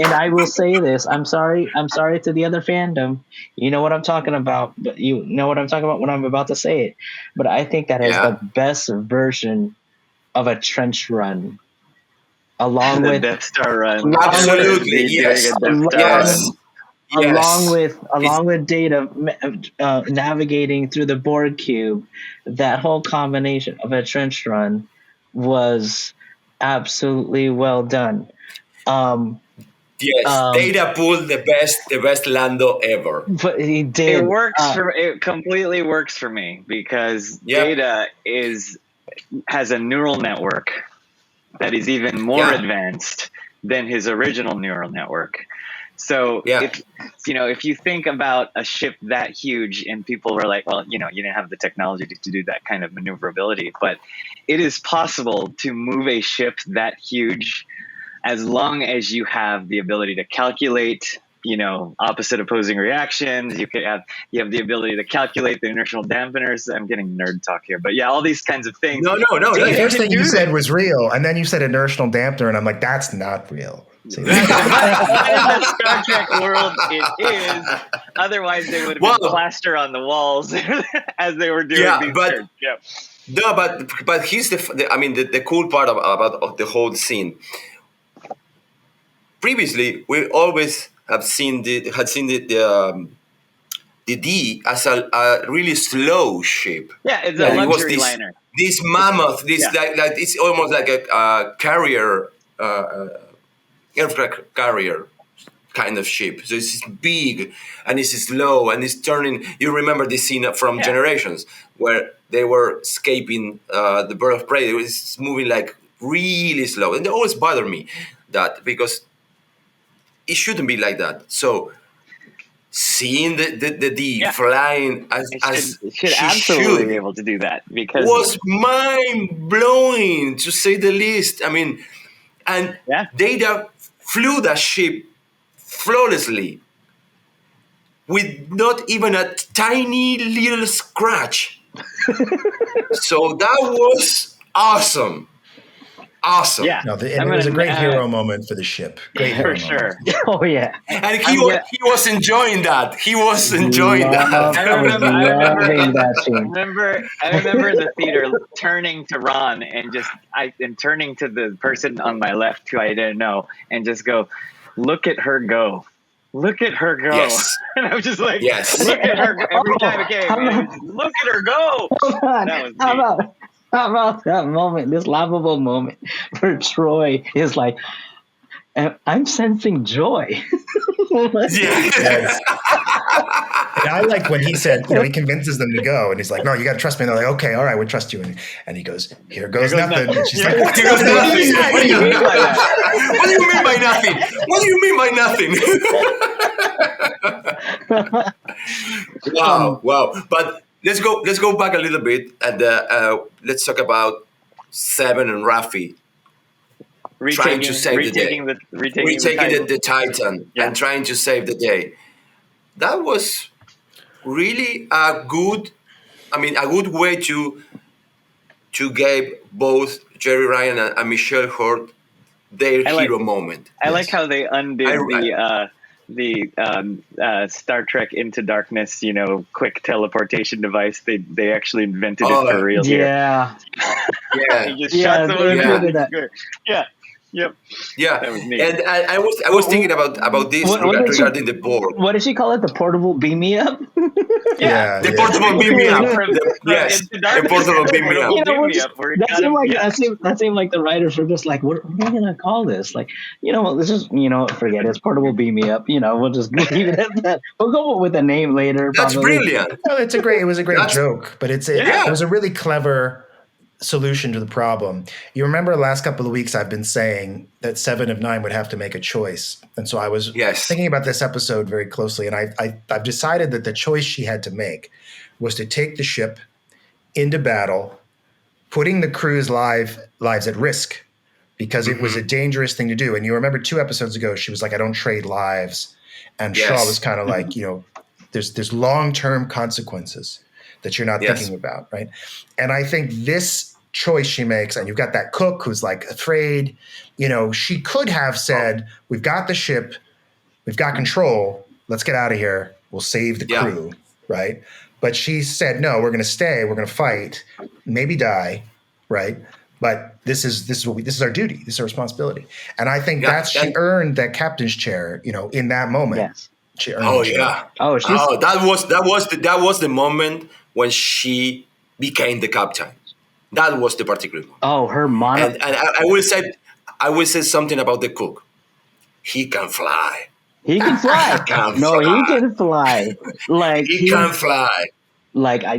and I will say this, I'm sorry to the other fandom, you know what I'm talking about, but you know what I'm talking about when I'm about to say it, but I think that is the best version of a trench run, along The with Death Star run. Absolutely, yes. Along with Data navigating through the Borg cube, that whole combination of a trench run was absolutely well done. Data pulled the best Lando ever. But he did. It completely works for me, because Data has a neural network that is even more advanced than his original neural network. So if you think about a ship that huge, and people were like, well, you didn't have the technology to do that kind of maneuverability, but it is possible to move a ship that huge as long as you have the ability to calculate, opposite opposing reactions. You have the ability to calculate the inertial dampeners. I'm getting nerd talk here, but all these kinds of things. No. The first thing you said was real, and then you said inertial dampener, and I'm like, that's not real. In the Star Trek world, it is. Otherwise, they would have been plaster on the walls as they were doing these turns. No, but here's the cool part about the whole scene. Previously, we always had seen the D as a really slow ship. Yeah, it's a luxury liner. This mammoth, like it's almost like a carrier. Aircraft carrier kind of ship. So it's big and it's slow and it's turning. You remember this scene from Generations where they were escaping the bird of prey. It was moving like really slow, and it always bothered me that, because it shouldn't be like that. So seeing the D flying as It should she absolutely should be able to do that because was mind blowing, to say the least. I mean, and Data flew that ship flawlessly with not even a tiny little scratch. So that was awesome. Awesome. Yeah. No, and it was a great hero moment for the ship. Great hero for sure. moment. Oh yeah. And he was enjoying that. He was enjoying that. I remember in the theater turning to Ron and turning to the person on my left who I didn't know and just go, look at her go. Look at her go. Yes. And I was just like, Yes. look at her go. Every time it came, look at her go. Hold on. That was How about that moment, this laughable moment where Troy is like, I'm sensing joy. Yes. And I like when he said, he convinces them to go, and he's like, "No, you got to trust me." And they're like, "Okay, all right, we trust you." And he goes, "Here goes nothing." And she's like, "What do you mean by that? What do you mean by nothing? What do you mean by nothing?" Wow. But let's go back a little bit and let's talk about Seven and Raffi trying to save the day, retaking the Titan and trying to save the day. That was really a good way to give both Jerry Ryan and Michelle Hurt their hero moment. I like how they undid the Star Trek Into Darkness, quick teleportation device. They actually invented it for real. Yeah. He just shot someone. Yep. Yeah, that was neat. And I was thinking about this regarding the board. What did she call it? The portable beam me up? The portable beam me up. The portable beam me up. That seemed like the writers were just like, what are we gonna call this? Like, let's just forget it. It's portable beam me up. We'll just leave it at that. We'll go with a name later. That's brilliant. No, it was a great joke, but it was a really clever solution to the problem. You remember the last couple of weeks I've been saying that 7 of 9 would have to make a choice. And so I was thinking about this episode very closely, and I've decided that the choice she had to make was to take the ship into battle, putting the crew's lives at risk because it was a dangerous thing to do. And you remember 2 episodes ago, she was like, I don't trade lives. And Shaw was kind of like, there's long-term consequences that you're not thinking about, right? And I think this choice she makes, and you've got that cook who's like afraid, she could have said, we've got the ship, we've got control, let's get out of here, we'll save the crew, right? But she said, no, we're going to stay, we're going to fight, maybe die, right? But this is our duty, this is our responsibility. And I think she earned that captain's chair, in that moment. Yes. She earned that was the moment when she became the captain. That was the particular moment. Oh, her monologue. And I will say something about the cook. He can fly. He can fly. He can fly. Like he can fly. Like I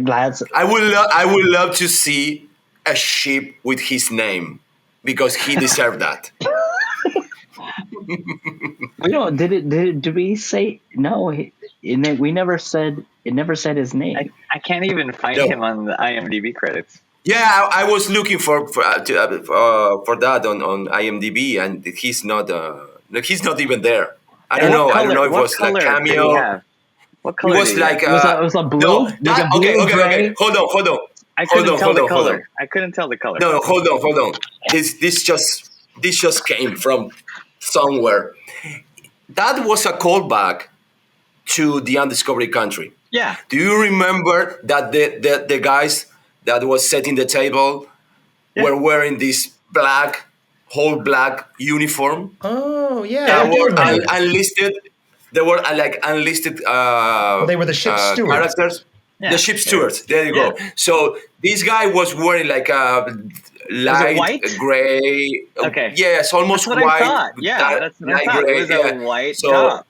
would love to see a ship with his name because he deserved that. Did we say no? We never said it. Never said his name. I can't even find him on the IMDb credits. Yeah, I was looking for that on IMDb, and he's not even there. I don't know. I don't know if it was like cameo. What color? It was like it was a blue. No, okay. Hold on. I couldn't tell the color. I couldn't tell the color. No, hold on. This just came from somewhere. That was a callback to the Undiscovered Country. Yeah. Do you remember that the guys that was setting the table were wearing this whole black uniform? Oh, yeah. That were unlisted. They were unlisted. They were the ship's stewards. Characters. Yeah. The ship's stewards. There you go. So this guy was wearing like a light gray. Okay. Yes, almost white. I thought. Yeah, that's what I thought. Gray, it was a white top.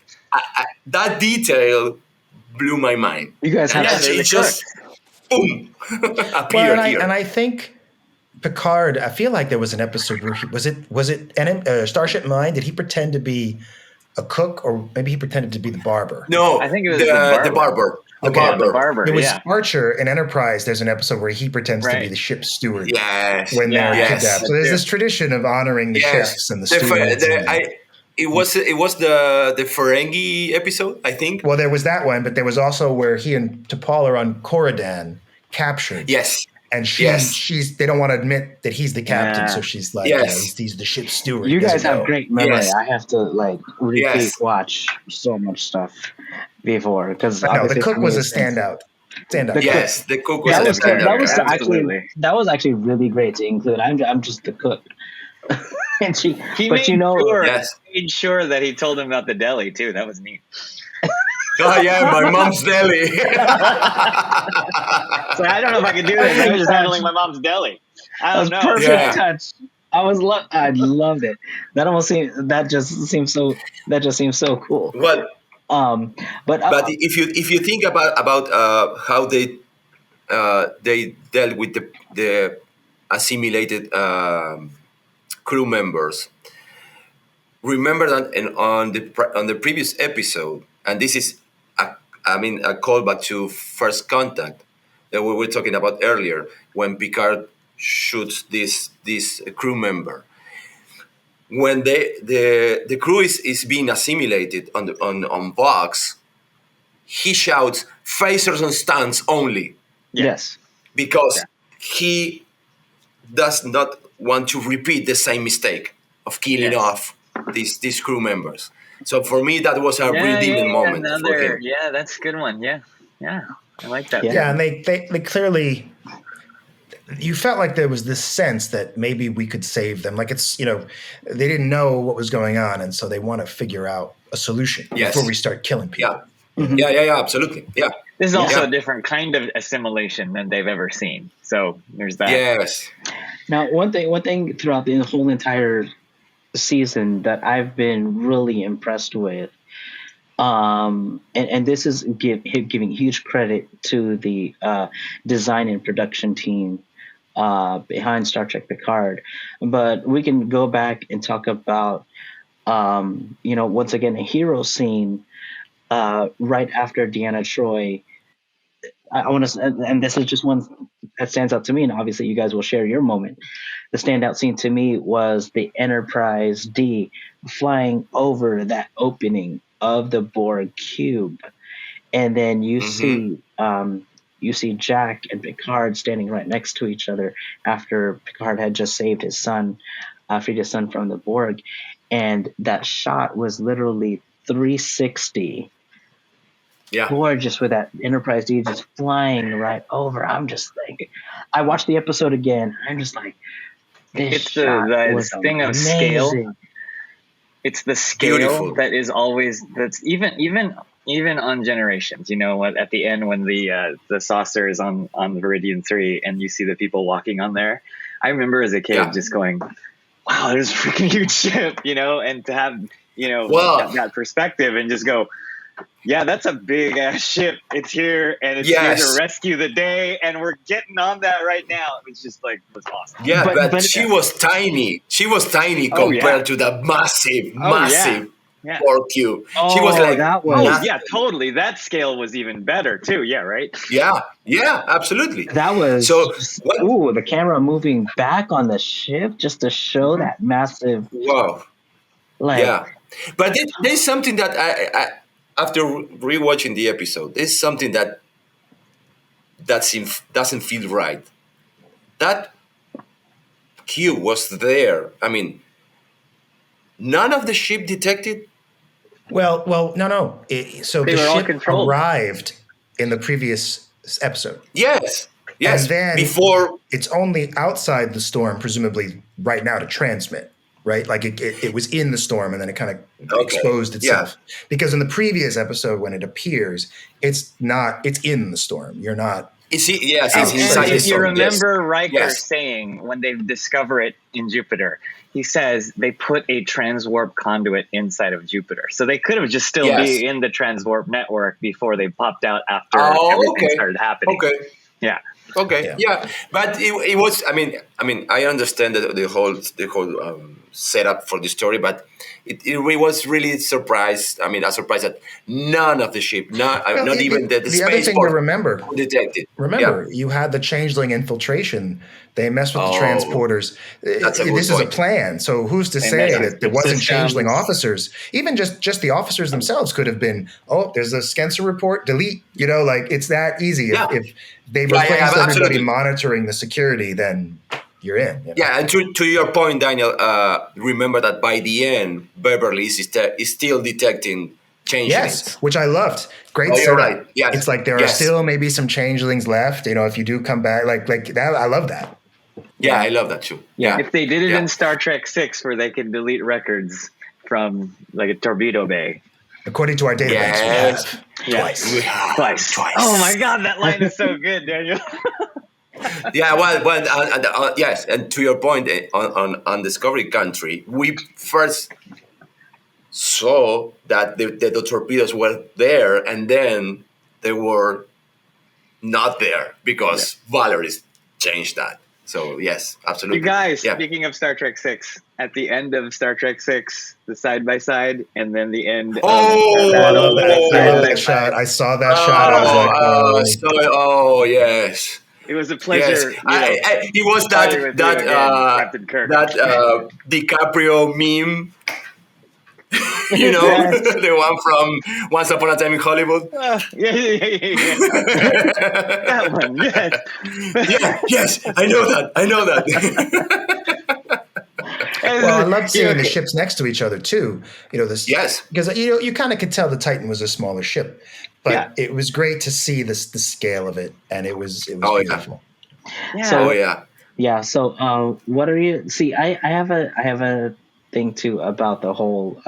That detail blew my mind. You guys have it just boom appeared here. And I think Picard. I feel like there was an episode where was it Starship Mine? Did he pretend to be a cook, or maybe he pretended to be the barber. No, I think it was the barber. The Okay. barber. The barber. There was Yeah. Archer in Enterprise. There's an episode where he pretends to be Right. the ship's steward Yes. when they're Yes. kidnapped. So there's this tradition of honoring the Yes. chefs and the stewards. It was the Ferengi episode, I think. Well, there was that one, but there was also where he and T'Pol are on Corridan, captured. Yes. And Yes. they don't want to admit that he's the captain, Yeah. so she's like, Yes. he's the ship's steward. You He guys doesn't have know. great memory. Yes. I have to repeat Yes. watch so much stuff before because But no, the cook was a standout. The Yes, the cook was That a was standout. Absolutely. actually really great to include. I'm just the cook, and she. He but made sure that he told him about the deli too. That was neat. Oh yeah, my mom's deli. So I don't know if I could do this. I was just handling my mom's deli. I that was don't know. perfect Yeah. touch. I loved it. That just seems so cool. Well, But but if you think about how they dealt with the assimilated crew members, remember that on the previous episode, and this is a callback to First Contact that we were talking about earlier, when Picard shoots this crew member. When the crew is being assimilated on Vox, he shouts phasers and stuns only, yes, because he does not want to repeat the same mistake of killing off these crew members. So for me, that was a redeeming moment for him. Yeah, that's a good one. Yeah, I like that. Yeah, and they clearly, you felt like there was this sense that maybe we could save them. Like they didn't know what was going on, and so they want to figure out a solution before we start killing people. Yeah. Yeah, absolutely. Yeah. This is also a different kind of assimilation than they've ever seen. So there's that. Yes. Now, one thing throughout the whole entire season that I've been really impressed with, and this is giving huge credit to the design and production team behind Star Trek Picard, but we can go back and talk about, once again, a hero scene right after Deanna Troi. I want to, and this is just one that stands out to me, and obviously you guys will share your moment. The standout scene to me was the Enterprise D flying over that opening of the Borg cube, and then you see Jack and Picard standing right next to each other after Picard had just saved his son from the Borg, and that shot was literally 360. Yeah. Gorgeous with that Enterprise D just flying right over. I'm just like, I watched the episode again. I'm just like, It's the thing of scale. It's the scale Beautiful. that is always, that's even on Generations. You know what? At the end, when the saucer is on Viridian 3, and you see the people walking on there, I remember as a kid just going, "Wow, there's a freaking huge ship," and to have that perspective and just go, yeah, that's a big ass ship. It's here, and it's here to rescue the day, and we're getting on that right now. It was just was awesome. Yeah, but she was tiny. She was tiny compared to the massive Borg cube. She was like, totally. That scale was even better too. Yeah, right. Yeah, absolutely. That was the camera moving back on the ship just to show that massive. Wow. But there's something that I after rewatching the episode, there's something that doesn't feel right. That cube was there. I mean, none of the ship detected. Well, no. So they the were ship arrived in the previous episode. Yes. And then before it's only outside the storm, presumably right now, to transmit. Right, like it was in the storm, and then it kind of exposed itself. Yeah. Because in the previous episode, when it appears, it's in the storm. You're not. It's inside the storm. If you remember Riker saying when they discover it in Jupiter, he says they put a transwarp conduit inside of Jupiter, so they could have just still be in the transwarp network before they popped out after everything started happening. Okay. Yeah. Okay, yeah, but it was. I understand the whole setup for the story, but it was really surprised. A surprise that none of the ship, Well, not even the the other thing to spaceport, remember, could detect it. Yeah. you had the changeling infiltration. They messed with the Oh, transporters. that's a good This is a point. plan. So who's to They say messed that with there wasn't changeling systems. officers? Even just the officers themselves could have been, oh, there's a Skencer report, delete. Like it's that easy. Yeah. If they've Yeah, replaced everybody absolutely. monitoring the security, then you're in. Yeah, and to your point, Daniel, remember that by the end, Beverly is still detecting Yes, changelings. which I loved. Great Oh, you're setup. right. Yes. It's like there are Yes. still maybe some changelings left. If you do come back, like that, I love that. Yeah, I love that too. Yeah. If they did it Yeah. in Star Trek 6 where they could delete records from like a torpedo bay. According to our database, Yes. we have twice. We have Twice. Oh my God, that line is so good, Daniel. Yeah, yes, and to your point, on Discovery Country, we first saw that the torpedoes were there, and then they were not there because Valerie's changed that. So yes, absolutely. You guys, yeah. speaking of Star Trek 6, at the end of Star Trek 6, the side by side, and then the end Oh, of I love that. I side love by that shot. side. I saw that shot. I was like, Yes. It was a Yes, pleasure. it was party with you again, Captain Kirk. that DiCaprio meme. Yes. The one from Once Upon a Time in Hollywood. Yeah. That one, yes. Yes, I know that. well, I loved seeing the ships next to each other too. Yes, because you kind of could tell the Titan was a smaller ship, but it was great to see the scale of it, and it was beautiful. Yeah. So, what are you? See, I have a thing too about the whole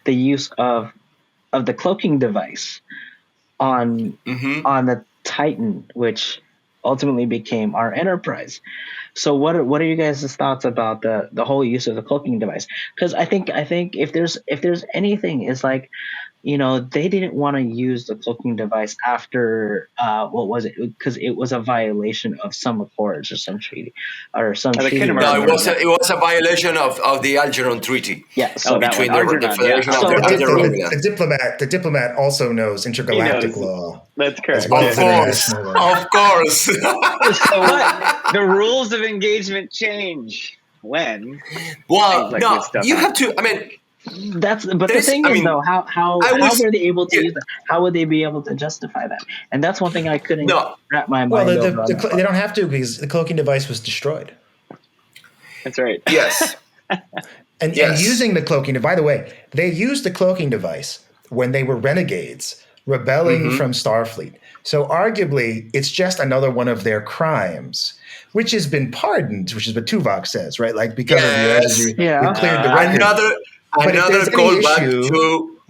the use of the cloaking device on the Titan, which ultimately became our Enterprise. So, what are you guys' thoughts about the whole use of the cloaking device? Because I think if there's anything, is like, they didn't want to use the cloaking device after what was it? Because it was a violation of some accords or some treaty or some treaty. No, it was a violation of the Algeron Treaty. Yeah, so between the Federation of the diplomat also knows intergalactic law. That's correct. Of course. So what? The rules of engagement change when. Well, no, you have to. I mean. The thing is, though, how were they able to use that? How would they be able to justify that? And that's one thing I couldn't wrap my mind around. They don't have to, because the cloaking device was destroyed. That's right. Yes. And using the cloaking, by the way, they used the cloaking device when they were renegades rebelling from Starfleet. So arguably, it's just another one of their crimes, which has been pardoned, which is what Tuvok says, right? Like, because of the energy, we cleared the record. Another callback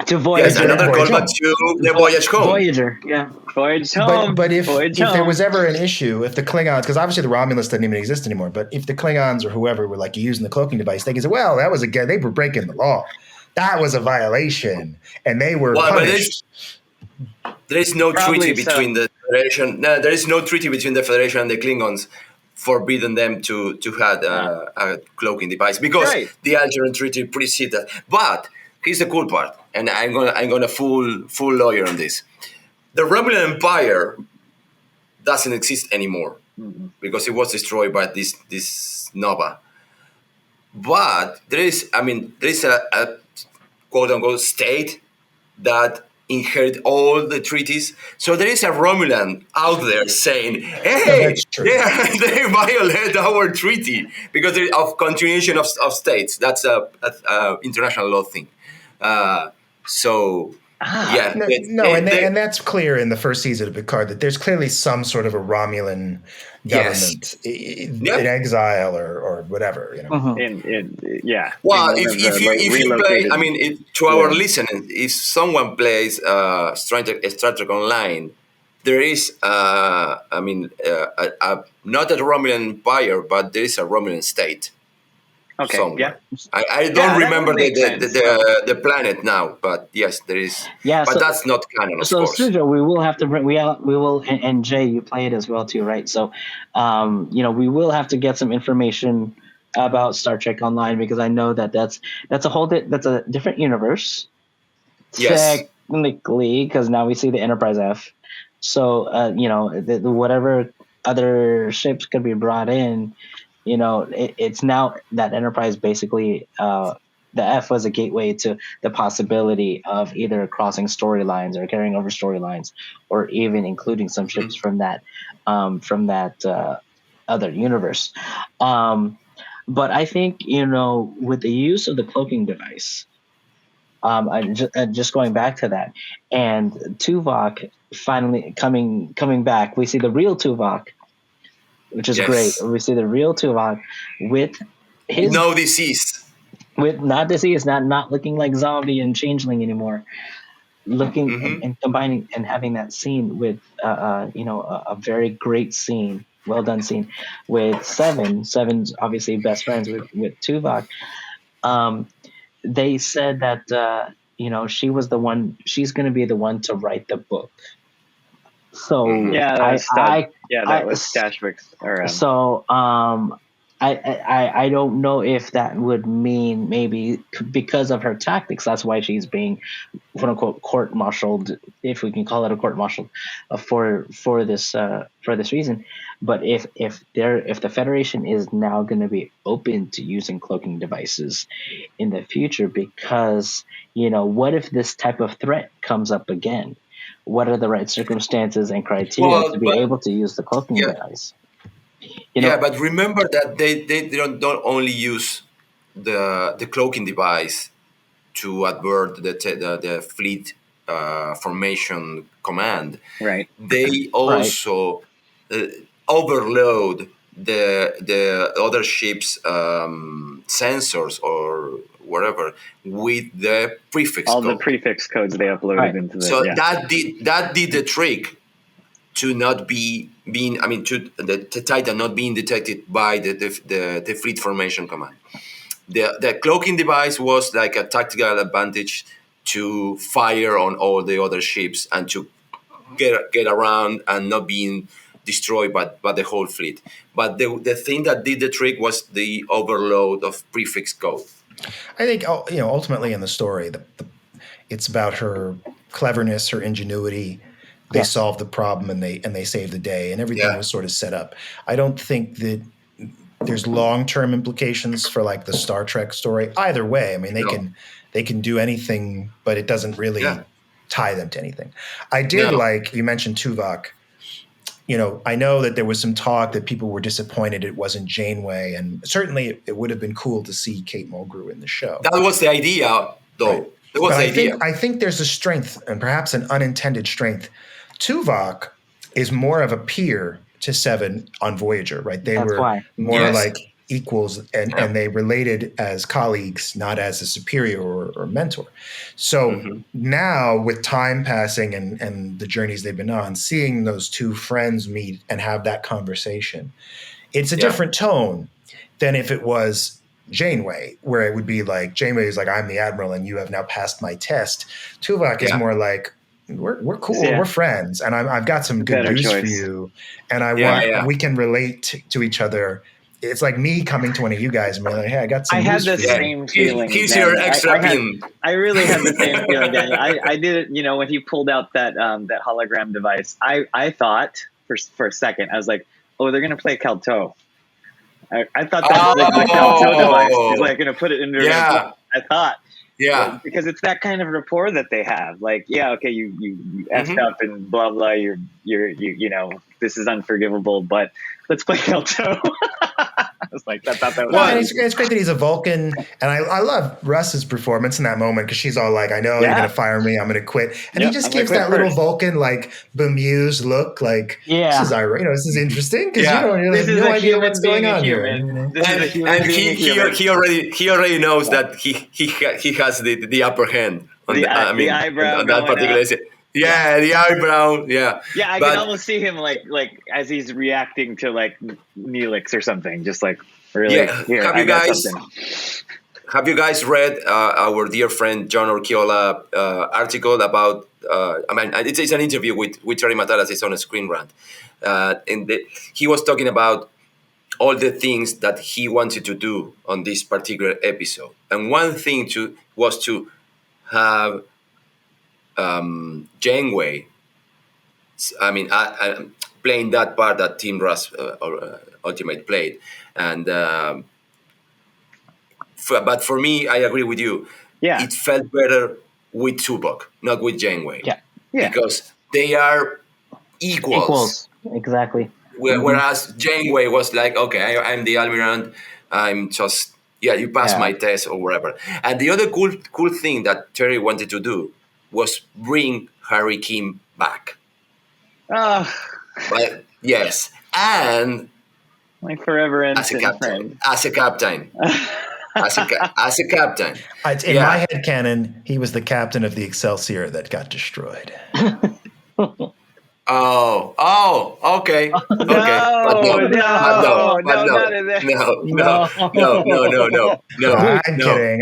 to Voyager. Yes, another callback to the Voyage Home. Voyager, yeah. Voyage Home. But if there was ever an issue, if the Klingons, because obviously the Romulans doesn't even exist anymore, but if the Klingons or whoever were like using the cloaking device, they can say, well, that was they were breaking the law. That was a violation, and they were punished. There is no treaty between the Federation. No, there is no treaty between the Federation and the Klingons forbidding them to have a cloaking device, because the Algeron Treaty precedes that. But here's the cool part, and I'm gonna full lawyer on this. The Romulan Empire doesn't exist anymore because it was destroyed by this nova. But there is a quote unquote state that inherit all the treaties. So there is a Romulan out there saying, hey, they violate our treaty because of continuation of states. That's a international law thing. And that's clear in the first season of Picard, that there's clearly some sort of a Romulan government in exile or whatever. Well, if you play, to our listeners, if someone plays Star Trek Online, there is not a Romulan empire, but there is a Romulan state. Okay, somewhere. yeah. I don't Yeah, that would remember make sense. the planet now, but yes, there is. Yeah, But so that's not canon, of course. Sergio, we will have to bring we will and Jay, you play it as well too, right? So, we will have to get some information about Star Trek Online because I know that's that's a different universe Yes. technically because now we see the Enterprise F. So, the whatever other ships could be brought in, it's now that Enterprise basically. The F was a gateway to the possibility of either crossing storylines or carrying over storylines, or even including some ships from that other universe. But I think with the use of the cloaking device, just going back to that, and Tuvok finally coming back, we see the real Tuvok, which is great. Yes. We see the real Tuvok with his No disease. with not disease, not looking like zombie and changeling anymore. Looking and combining and having that scene with a very great scene, well done scene with Seven's obviously best friends with Tuvok. They said that she was the one. She's going to be the one to write the book. So Yeah, that was Stashwick's. So I don't know if that would mean maybe because of her tactics. That's why she's being quote unquote court-martialed, if we can call it a court-martial, for this reason. But if the Federation is now going to be open to using cloaking devices in the future, because what if this type of threat comes up again? What are the right circumstances and criteria to be able to use the cloaking device? But remember that they don't only use the cloaking device to advert the fleet formation command. Right. They also overload the other ship's sensors or whatever with the prefix all code. the prefix codes they uploaded into the. So that did the trick to not be being. I mean, to the Titan not being detected by the fleet formation command. The cloaking device was like a tactical advantage to fire on all the other ships and to get around and not being destroyed by the whole fleet. But the thing that did the trick was the overload of prefix code. I think ultimately in the story, it's about her cleverness, her ingenuity. They solved the problem and they saved the day, and everything was sort of set up. I don't think that there's long-term implications for like the Star Trek story. Either way, I mean they can do anything, but it doesn't really tie them to anything. I did like you mentioned Tuvok. I know that there was some talk that people were disappointed it wasn't Janeway, and certainly it would have been cool to see Kate Mulgrew in the show. That was the idea, though. Right. That was the idea. I think there's a strength, and perhaps an unintended strength. Tuvok is more of a peer to Seven on Voyager, right? They were more like equals, and they related as colleagues, not as a superior or mentor. So now with time passing and the journeys they've been on, seeing those two friends meet and have that conversation, it's a different tone than if it was Janeway, where it would be like, Janeway is like, I'm the Admiral and you have now passed my test. Tuvok is more like, we're cool, we're friends, and I've got some good news for you, and we can relate to each other. It's like me coming to one of you guys and being like, hey, I got some news for you. I had the same feeling. He's your extra pin. I really had the same feeling, Daniel. I did it, when he pulled out that hologram device, I thought for a second, I was like, oh, they're going to play Calto. I thought that was the Calto device. He's like going to put it into I thought. Yeah, because it's that kind of rapport that they have. Like, okay, you effed up and blah blah. You're this is unforgivable, but let's play Calto. I was like, I thought that was. Well, it's great that he's a Vulcan, and I love Russ's performance in that moment because she's all like, "I know you're gonna fire me. I'm gonna quit," and he just gives that little Vulcan like bemused look, like, "This is this is interesting because you don't really have no idea what's going on here." And he already knows that he has the upper hand on the eyebrow on that particular. Yeah, the eyebrow. Yeah. Yeah, I can almost see him like as he's reacting to like Neelix or something, just like Really? Yeah. Here, Have I you got guys something. have you guys read our dear friend John Orchiola article about? It's an interview with Terry Matalas. It's on a Screen Rant, he was talking about all the things that he wanted to do on this particular episode, and one thing was to have Janeway. Playing that part that Tim Russ Ultimate played, and but for me, I agree with you. Yeah. It felt better with Tuvok, not with Janeway. Yeah. Yeah. Because they are equals. Exactly. Whereas Janeway was like, okay, I'm the Almirant. I'm just, you pass my test or whatever. And the other cool thing that Terry wanted to do was bring Harry Kim back. But yes, and My forever as a innocent captain, friend. as a captain, as a captain. In my head canon, he was the captain of the Excelsior that got destroyed. Oh, okay. No, I'm kidding.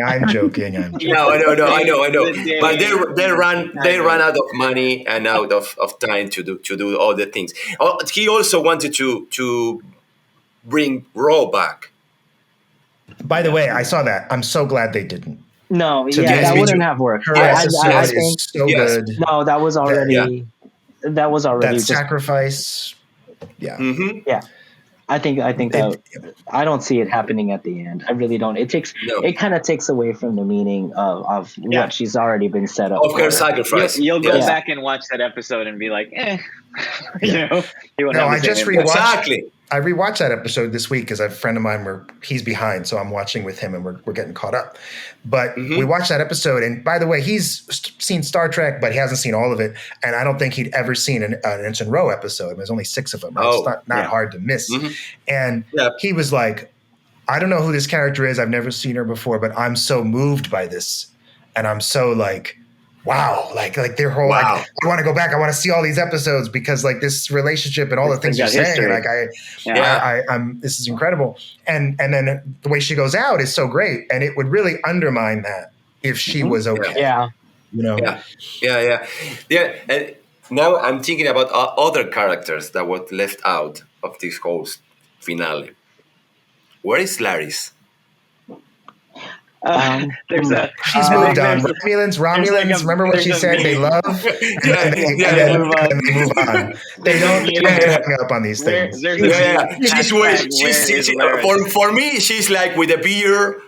I'm joking. No, I know. But they ran out of money and out of time to do all the things. He also wanted to bring Raw back. By the way, I saw that. I'm so glad they didn't. No, So that yes, wouldn't have worked. Her I episode think is so good. no, that was already. That was already That just, sacrifice. Yeah. Mm-hmm. yeah. I think that I don't see it happening at the end. I really don't. It kind of takes away from the meaning of what she's already been set up Of her sacrifice. You'll go back and watch that episode and be like, you won't have the same impact. Exactly. I rewatched that episode this week because a friend of mine, he's behind, so I'm watching with him and we're getting caught up. But we watched that episode, and by the way, he's seen Star Trek, but he hasn't seen all of it, and I don't think he'd ever seen an Ensign Rowe episode. There's only 6 of them. Right? It's not hard to miss. Mm-hmm. And he was like, I don't know who this character is. I've never seen her before, but I'm so moved by this, and I'm so like, wow, like their whole like, I want to go back. I want to see all these episodes because like this relationship and all the things you're saying, like I'm this is incredible. And then the way she goes out is so great, and it would really undermine that if she was okay. Yeah. You know. Yeah. And now I'm thinking about other characters that were left out of this whole finale. Where is Laris? She's moved on. Romulans. Remember what she said? They love, and then they move on. They don't hang up on these things. She's for me. She's like with a beer.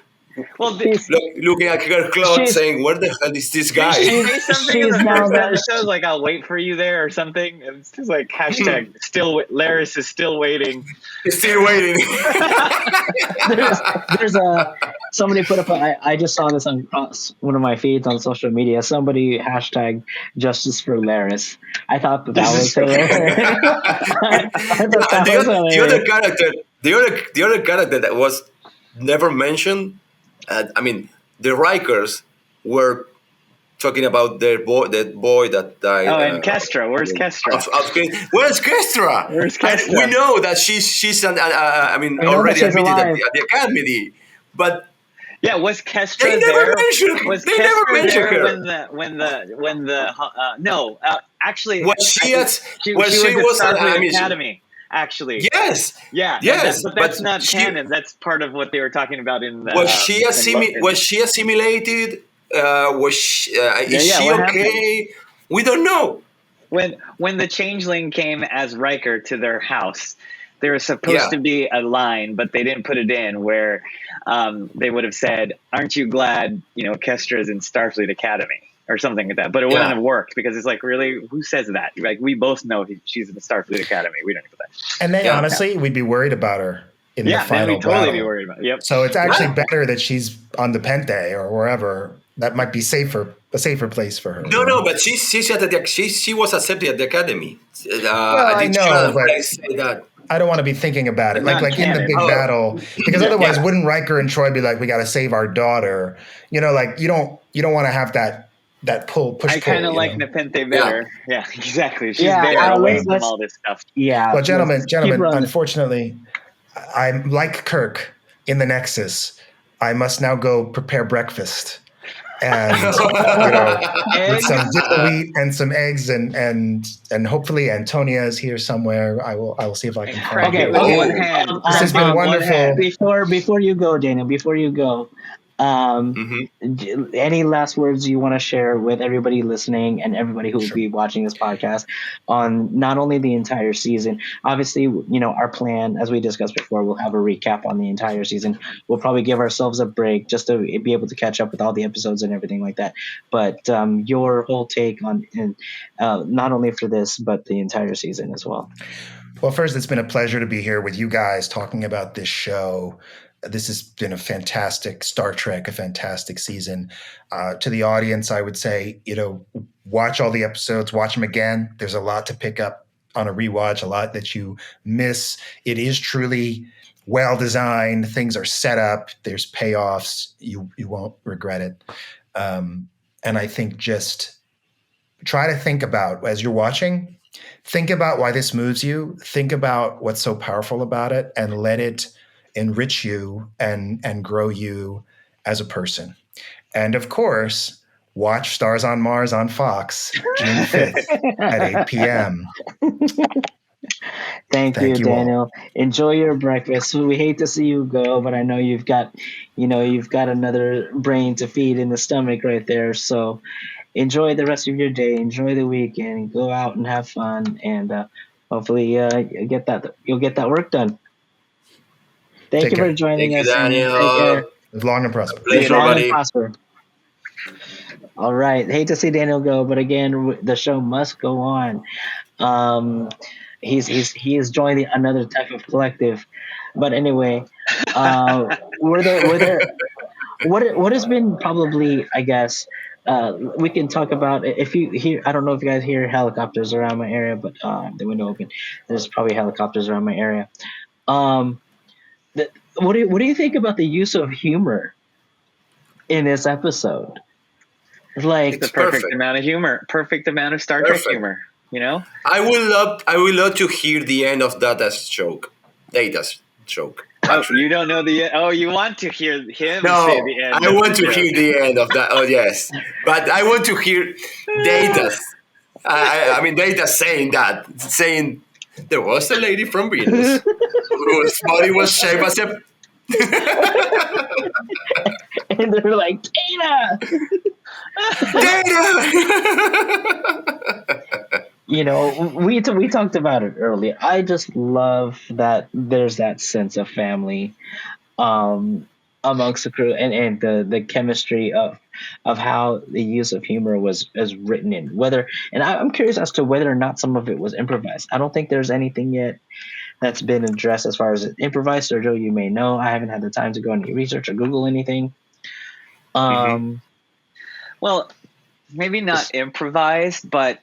Well, looking at her clothes, saying, "Where the hell is this guy?" She's now that episode, like, "I'll wait for you there" or something. It's just like hashtag still. Laris is still waiting. Still waiting. there's somebody put up. I just saw this on one of my feeds on social media. Somebody hashtag justice for Laris. I thought that was hilarious. The other character that was never mentioned. The Rikers were talking about that boy that died. Oh, and Kestra. Where's Kestra? Where's Kestra? We know that she's already admitted at the academy, but was Kestra they there? Never mentioned her. Actually, she was at the academy. Actually, yes, but that's not canon. That's part of what they were talking about in the. Was she assimilated? Is she okay? Happened? We don't know. When the changeling came as Riker to their house, there was supposed to be a line, but they didn't put it in where they would have said, "Aren't you glad Kestra is in Starfleet Academy?" or something like that. But it wouldn't have worked because it's like, really, who says that? Like, we both know she's in the Starfleet Academy. We don't know that. And then honestly, we'd be worried about her in the final we'd totally battle. be worried about it. Yep. So it's actually better that she's on the Pente or wherever. That might be a safer place for her. No, but she was accepted at the academy. I know, but say that. I don't want to be thinking about it. Like in the big battle, because otherwise wouldn't Riker and Troy be like, we got to save our daughter? You don't want to have that push. I kind of like Nepenthe better. Yeah, exactly. She's there away from all this stuff. Yeah. Well, gentlemen, unfortunately, I'm like Kirk. in the Nexus, I must now go prepare breakfast. And with some dill wheat and some eggs and hopefully Antonia is here somewhere. I will see if I can find Okay, her. with okay. one hand. This has been wonderful. Before you go, Daniel, before you go, any last words you want to share with everybody listening and everybody who will be watching this podcast on not only the entire season? Obviously, our plan, as we discussed before, we'll have a recap on the entire season. We'll probably give ourselves a break just to be able to catch up with all the episodes and everything like that. But your whole take on not only for this, but the entire season as well. Well, first, it's been a pleasure to be here with you guys talking about this show. This has been a fantastic Star Trek, a fantastic season. To the audience, I would say, watch all the episodes, watch them again. There's a lot to pick up on a rewatch, a lot that you miss. It is truly well designed. Things are set up. There's payoffs. You won't regret it. And I think just try to think about, as you're watching, think about why this moves you. Think about what's so powerful about it and let it enrich you and grow you as a person. And of course, watch Stars on Mars on Fox June 5th at 8 p.m. Thank you, Daniel. All. Enjoy your breakfast. We hate to see you go, but I know you've got another brain to feed in the stomach right there. So enjoy the rest of your day. Enjoy the weekend. Go out and have fun, and hopefully you'll get that work done. Thank you for joining us. Thank you, Daniel. Take care. Live long and prosper. Pleasure, Live long buddy. and prosper. All right. Hate to see Daniel go, but again, the show must go on. He has joined another type of collective. But anyway, were there what has been probably, I guess, we can talk about, if you hear, I don't know if you guys hear helicopters around my area, but the window open. There's probably helicopters around my area. What do you think about the use of humor in this episode? Like, It's the perfect amount of humor, perfect amount of Star Trek humor. I would love to hear the end of Data's joke. Actually. You don't know the end. Oh, you want to hear him say the end. I want to hear the end of that. Oh, yes. But I want to hear Data's. I mean, Data saying there was a lady from Venus whose body was shaped as a... and they're like, Data! We talked about it earlier. I just love that there's that sense of family amongst the crew, and the chemistry of how the use of humor was written in. I'm curious as to whether or not some of it was improvised. I don't think there's anything yet that's been addressed as far as improvised. Or Joe, you may know. I haven't had the time to go any research or Google anything. Well, maybe not improvised, but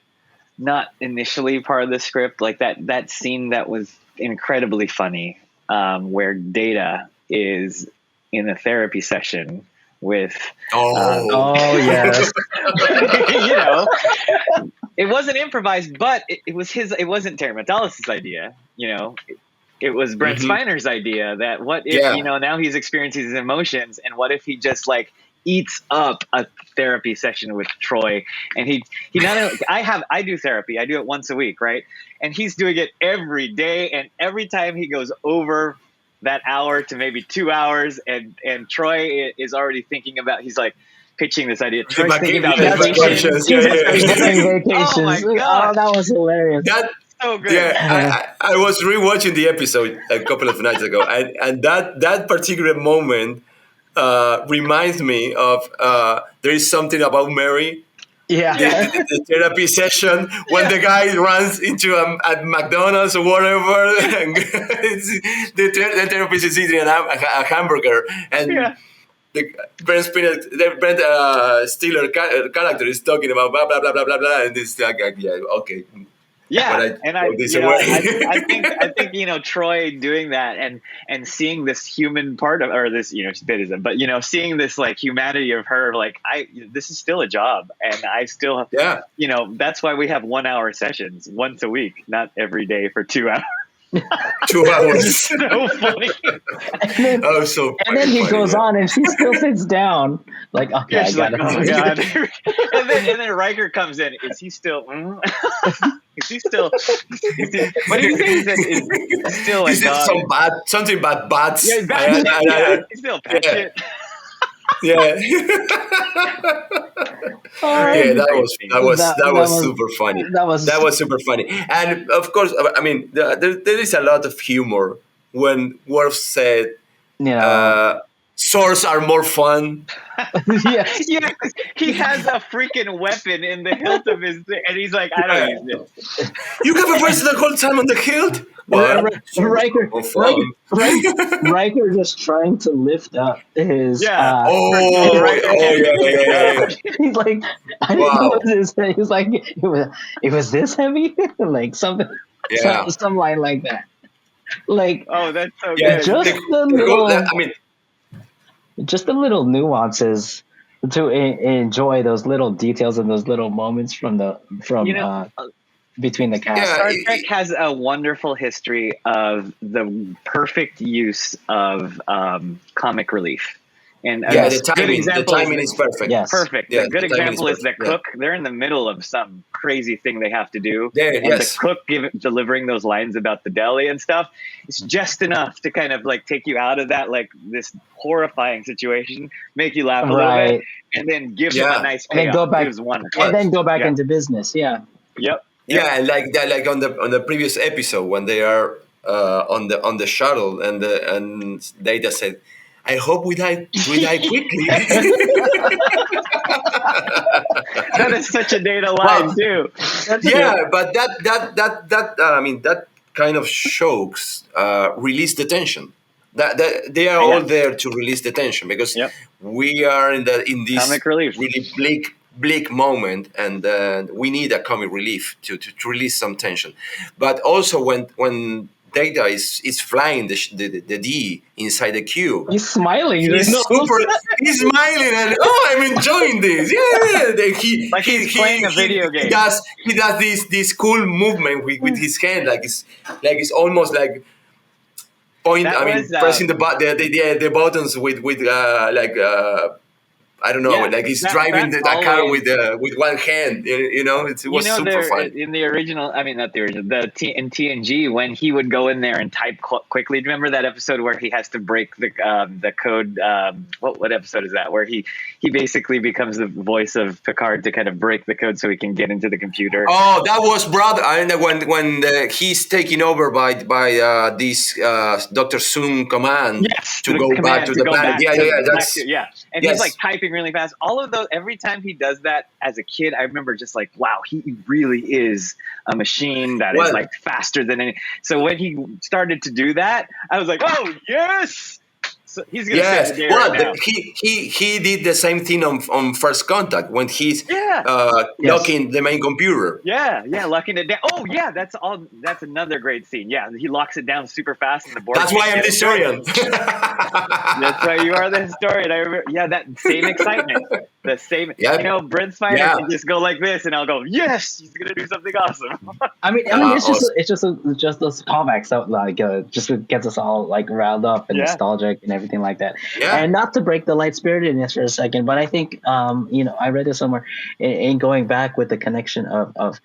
not initially part of the script. Like that scene that was incredibly funny, where Data is in a therapy session with yes. It wasn't improvised, but it wasn't Terry Matalas' idea. It was Brent Spiner's idea that what if now he's experiencing his emotions, and what if he just eats up a therapy session with Troy, and he not only, I do therapy, I do it once a week, right? And he's doing it every day, and every time he goes over that hour to maybe 2 hours, and Troy is already thinking about, he's pitching this idea. Troy's thinking about vacations. Oh my god! Oh, that was hilarious. So great. Yeah, I was rewatching the episode a couple of nights ago, and that particular moment reminds me of There Is Something About Mary. Yeah, the therapy session when the guy runs into at McDonald's or whatever, and the therapist is eating a hamburger, and the Brent Stiller character is talking about blah blah blah blah blah blah, and this okay. Yeah, I think Troy doing that and seeing this human part of, or this bidism, but seeing this humanity of her, this is still a job, and I still that's why we have 1 hour sessions once a week, not every day for 2 hours. 2 hours. So funny. Oh, so And then he funny, goes yeah. on and she still sits down. Like, okay, Yeah, I she's got like, it. oh god. and then Riker comes in. Is he still? Is he still? What did he say? He said, "Is he still like Is it God?" something bad bats? Yeah, yeah, he's still Yeah. Patchett. Yeah. Yeah, that was super funny. That was Super funny. And of course, I mean, there is a lot of humor when Worf said, you know, "Swords are more fun." yeah. Yeah, 'cause he has a freaking weapon in the hilt of his thing, and he's like, I don't use it. You have a person the whole time on the hilt. What? Riker just trying to lift up his Yeah. Oh, Riker can't yeah, pick it yeah. up. he's like, I didn't know Wow. what this. He's like, it was this heavy, like something, Yeah. some line like that, like Oh, that's so Yeah, good. just the little, I mean, just the little nuances to enjoy those little details and those little moments from You know, between the cast. Yeah. Star Trek has a wonderful history of the perfect use of comic relief. And a yeah, the good timing example is perfect. Yes. perfect. Yeah, The good the timing example is the perfect. Yeah. cook. They're in the middle of some crazy thing they have to do. Yeah, and yes. the cook delivering those lines about the deli and stuff, it's just enough to kind of like take you out of that, like this horrifying situation, make you laugh a little bit, and then give them Yeah. a nice And then payoff. go back, It was wonderful. and then go back Yeah. into business. Yeah. Yep. Yeah, and like that, like on the previous episode when they are on the shuttle and Data said, "I hope we die quickly." That is such a Data line too. Yeah, but that I mean that kind of shows release the tension. That they are all there to release the tension because we are in this Comic relief. really bleak moment, and we need a comic relief to release some tension. But also when Data is flying the D inside the cube. He's smiling. He's smiling and I'm enjoying this. Yeah. He's playing a video game. He does this cool movement with his hand, like it's almost like pressing the buttons with I don't know, like he's driving the car with one hand. You know, it was super fun. In the original, I mean, not the original, in TNG, when he would go in there and type quickly. Do you remember that episode where he has to break the code? What episode is that? Where he basically becomes the voice of Picard to kind of break the code so he can get into the computer. Oh, that was brother. I know when he's taken over by this Dr. Soong command to go back to the planet. Yeah. And he's like typing really fast. All of those, every time he does that as a kid, I remember just like, wow, he really is a machine that is like faster than any. So when he started to do that, I was like, oh yes. So he's gonna save the day right now. He did the same thing on First Contact when he's locking the main computer. Locking it down. Oh yeah, that's another great scene. Yeah, he locks it down super fast in the board. That's why I'm the historian. That's why you are the historian. I remember. Yeah, that same excitement. The same. You know, Brent Spiner can just go like this, and I'll go, yes, he's gonna do something awesome. I mean, it's just those callbacks that like just gets us all like riled up and nostalgic and everything like that. Yeah. And not to break the light spiritedness for a second, but I think I read this somewhere in going back with the connection of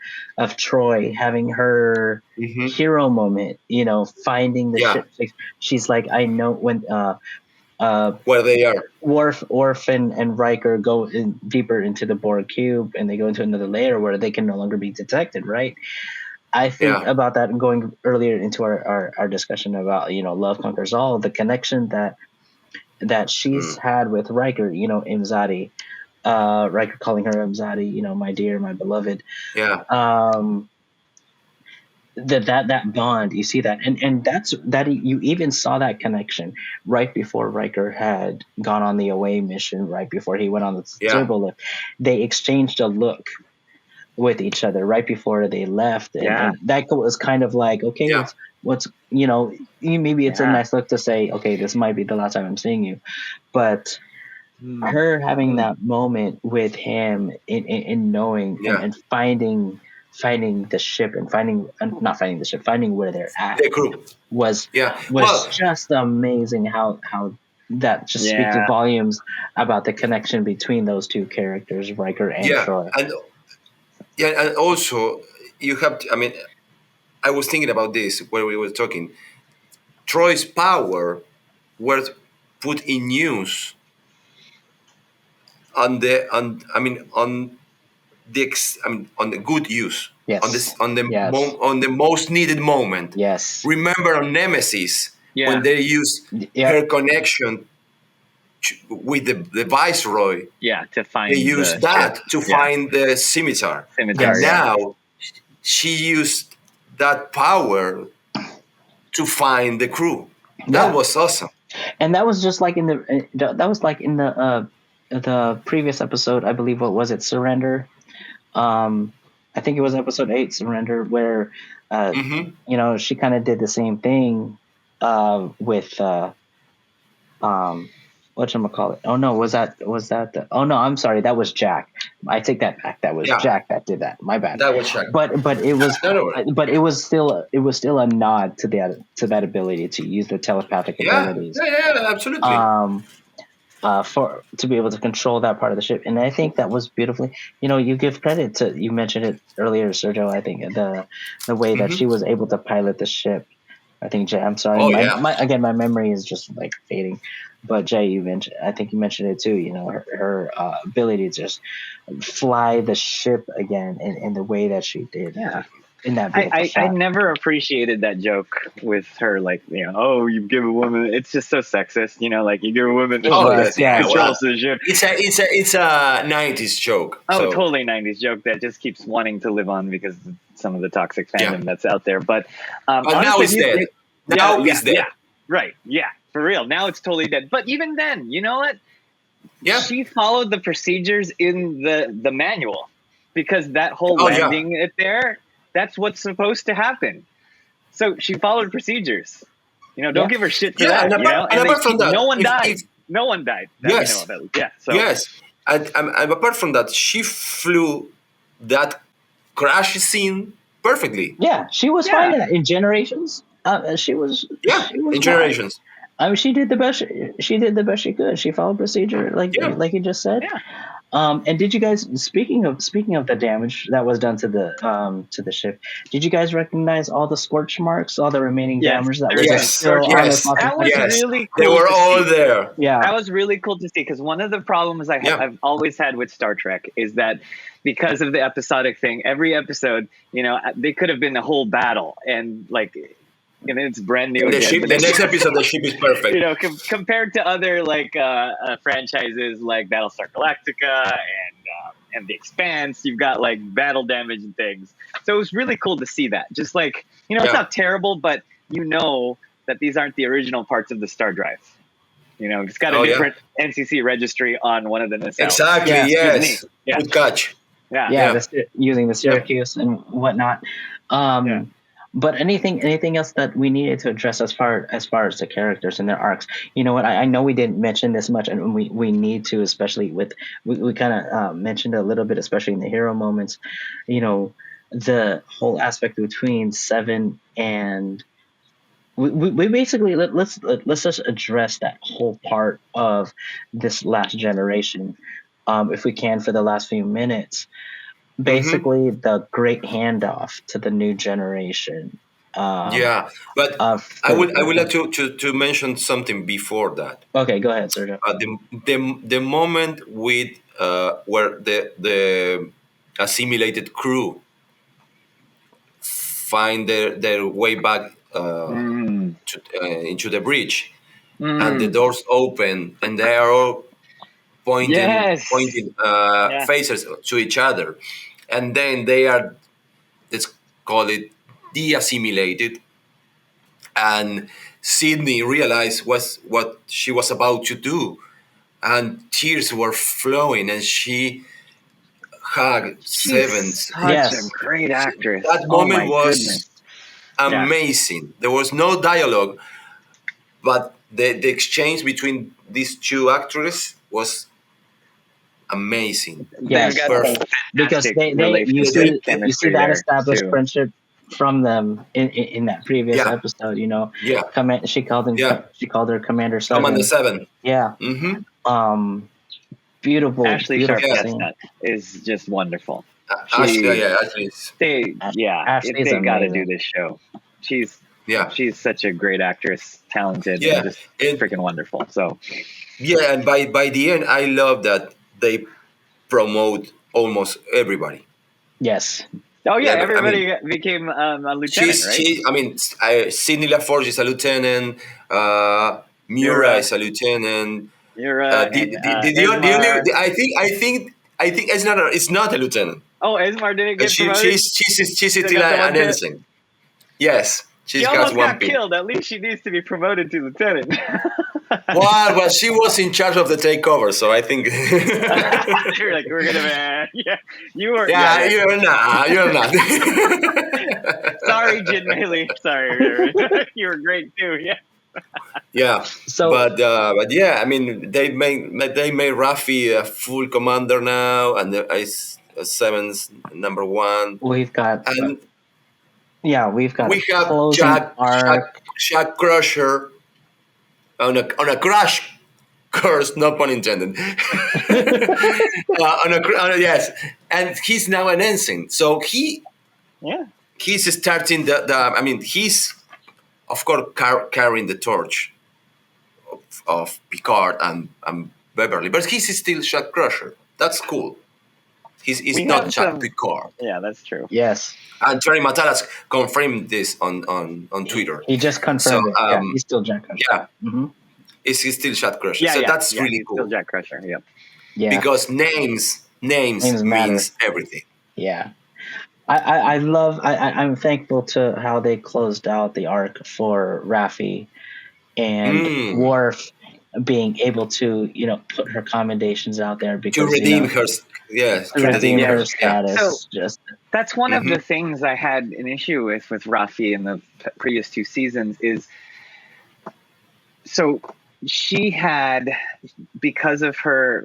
Troy having her hero moment. You know, finding the ship. She's like, I know when. Where they are. Worf and Riker go deeper into the Borg cube, and they go into another layer where they can no longer be detected, right? I think about that and going earlier into our discussion about, Love Conquers All, the connection that she's had with Riker, Imzadi, Riker calling her Imzadi, my dear, my beloved. Yeah. That bond, you see that, and you even saw that connection right before Riker had gone on the away mission, right before he went on the turbo lift. They exchanged a look with each other right before they left, and that was kind of like, okay, what's maybe it's a nice look to say, okay, this might be the last time I'm seeing you, but her having that moment with him in knowing and finding finding the ship and not finding the ship, finding where they're at The crew. was Yeah. was Well, just amazing. How that just speaks Yeah. volumes about the connection between those two characters, Riker and yeah, Troy. and also you have. I mean, I was thinking about this where we were talking. Troy's power were put in use on the on the good use, Yes. Yes. on the most needed moment. Yes. Remember on Nemesis Yeah. when they used Yeah. her connection with the Viceroy. Yeah, to find They used the that ship. to Yeah. find the scimitar. Scimitar, And yeah. now she used that power to find the crew. That Yeah. was awesome. And that was just like in the previous episode, I believe. What was it? Surrender. I think it was episode 8, Surrender, where she kind of did the same thing with whatchamacallit. Oh no, was that oh no, I'm sorry, that was Jack. I take that back. That was Jack that did that. My bad. That was Jack. But it was No. but it was still a nod to that ability to use the telepathic abilities. Yeah, absolutely. To be able to control that part of the ship. And I think that was beautifully, you give credit to, you mentioned it earlier, Sergio, I think the way that she was able to pilot the ship. I think Jay, I'm sorry. My memory is just like fading, but Jay, I think you mentioned it too, her ability to just fly the ship again in the way that she did. Yeah. In that beautiful I shot. never appreciated that joke with her, like, oh, you give a woman, it's just so sexist, like you give a woman the controls the ship. It's a 90s joke. Oh, totally 90s joke that just keeps wanting to live on because of some of the toxic fandom that's out there. But honestly, now it's dead. Now it's dead. Yeah, right. Yeah, for real. Now it's totally dead. But even then, you know what? Yeah. She followed the procedures in the manual, because that whole landing it there, that's what's supposed to happen. So she followed procedures. Don't give her shit for that. And apart from that, no one died. No one died. Yes. Yes. And apart from that, she flew that crash scene perfectly. Yeah, she was fine in that. In Generations. She was in Generations. I mean, she did the best. She did the best she could. She followed procedure, like you just said. Yeah. And did you guys, speaking of the damage that was done to the ship, did you guys recognize all the scorch marks, all the remaining damage that was still on the That was really cool. They were all there. Yeah, that was really cool to see, because one of the problems I've always had with Star Trek is that because of the episodic thing, every episode, they could have been a whole battle, and like. It's brand new. The next episode, the ship is perfect. Compared to other franchises like Battlestar Galactica and The Expanse, you've got like battle damage and things. So it was really cool to see that. Just like it's not terrible, but that these aren't the original parts of the star drive. It's got a different NCC registry on one of the nacelles. Exactly. Yes. Good catch. Using the Syracuse and whatnot. But anything else that we needed to address as far as the characters and their arcs? You know what? I know we didn't mention this much, and we need to, especially with we kind of mentioned a little bit, especially in the hero moments. The whole aspect between Seven and we basically let's just address that whole part of this last generation, if we can, for the last few minutes. Basically, the great handoff to the new generation. But I would like to mention something before that. Okay, go ahead, Sergio. The moment with where the assimilated crew find their way back into the bridge, and the doors open, and they are all pointing faces to each other. And then they are, let's call it, de-assimilated. And Sydney realized what she was about to do. And tears were flowing, and she hugged Seven. Such a great actress. That moment was amazing. There was no dialogue, but the exchange between these two actresses was amazing. Yes, They've got Perfect. a because fantastic they you relationship see chemistry that there established too. friendship from them in that previous Yeah, episode. You know, yeah, she called him yeah. she called her Commander Commander Seven. 7. Yeah, Mm-hmm. Ashley Sharp beautiful Yeah. scene. Chestnut is just wonderful. Ashley, She yeah, Ashley is, Ashley's they got to do amazing. this show. She's yeah, she's such a great actress, talented, and yeah. just And freaking wonderful. So yeah, and by the end, I love that they promote almost everybody. Yes, oh yeah, Yeah, I mean, everybody became a lieutenant, right? I mean, Sidney LaForge is a lieutenant. Mura Mira, is a lieutenant. And Esmar. I think it's not a lieutenant. Oh, Esmar didn't get promoted. She's Still still got the one an pit. ensign. Yes, She she's got almost one got pin. killed. At least she needs to be promoted to lieutenant. Well, she was in charge of the takeover, so I think. You're like, we're gonna, yeah, you were, Yeah, yeah. you're not. Sorry, Jin Meili. Sorry, you were great too. Yeah. Yeah, So- but yeah, I mean, they made Rafi a full commander now, and is Seven's number one, we've got and we have we have closing arc. Jack Crusher on a crash course, no pun intended. Yes, and he's now an ensign, so Yeah. he's starting I mean, he's of course carrying the torch of Picard and Beverly, but he's still Jack Crusher. That's cool. He's We not have Jack some- Picard. Yeah, that's true. Yes, And Terry Matalas confirmed this on Twitter. he just confirmed it. Yeah, he's still Jack Crusher. Yeah, hmm he's still Jack Crusher. Yeah, So yeah, that's yeah, really he's cool. Still Jack Crusher. Yep. Yeah, Because names matter. means everything. yeah. I'm thankful to how they closed out the arc for Raffi and Worf being able to, put her commendations out there because To redeem her, yes, to redeem her yeah. status. So- just That's one of the things I had an issue with Rafi in the previous two seasons is, so she had, because of her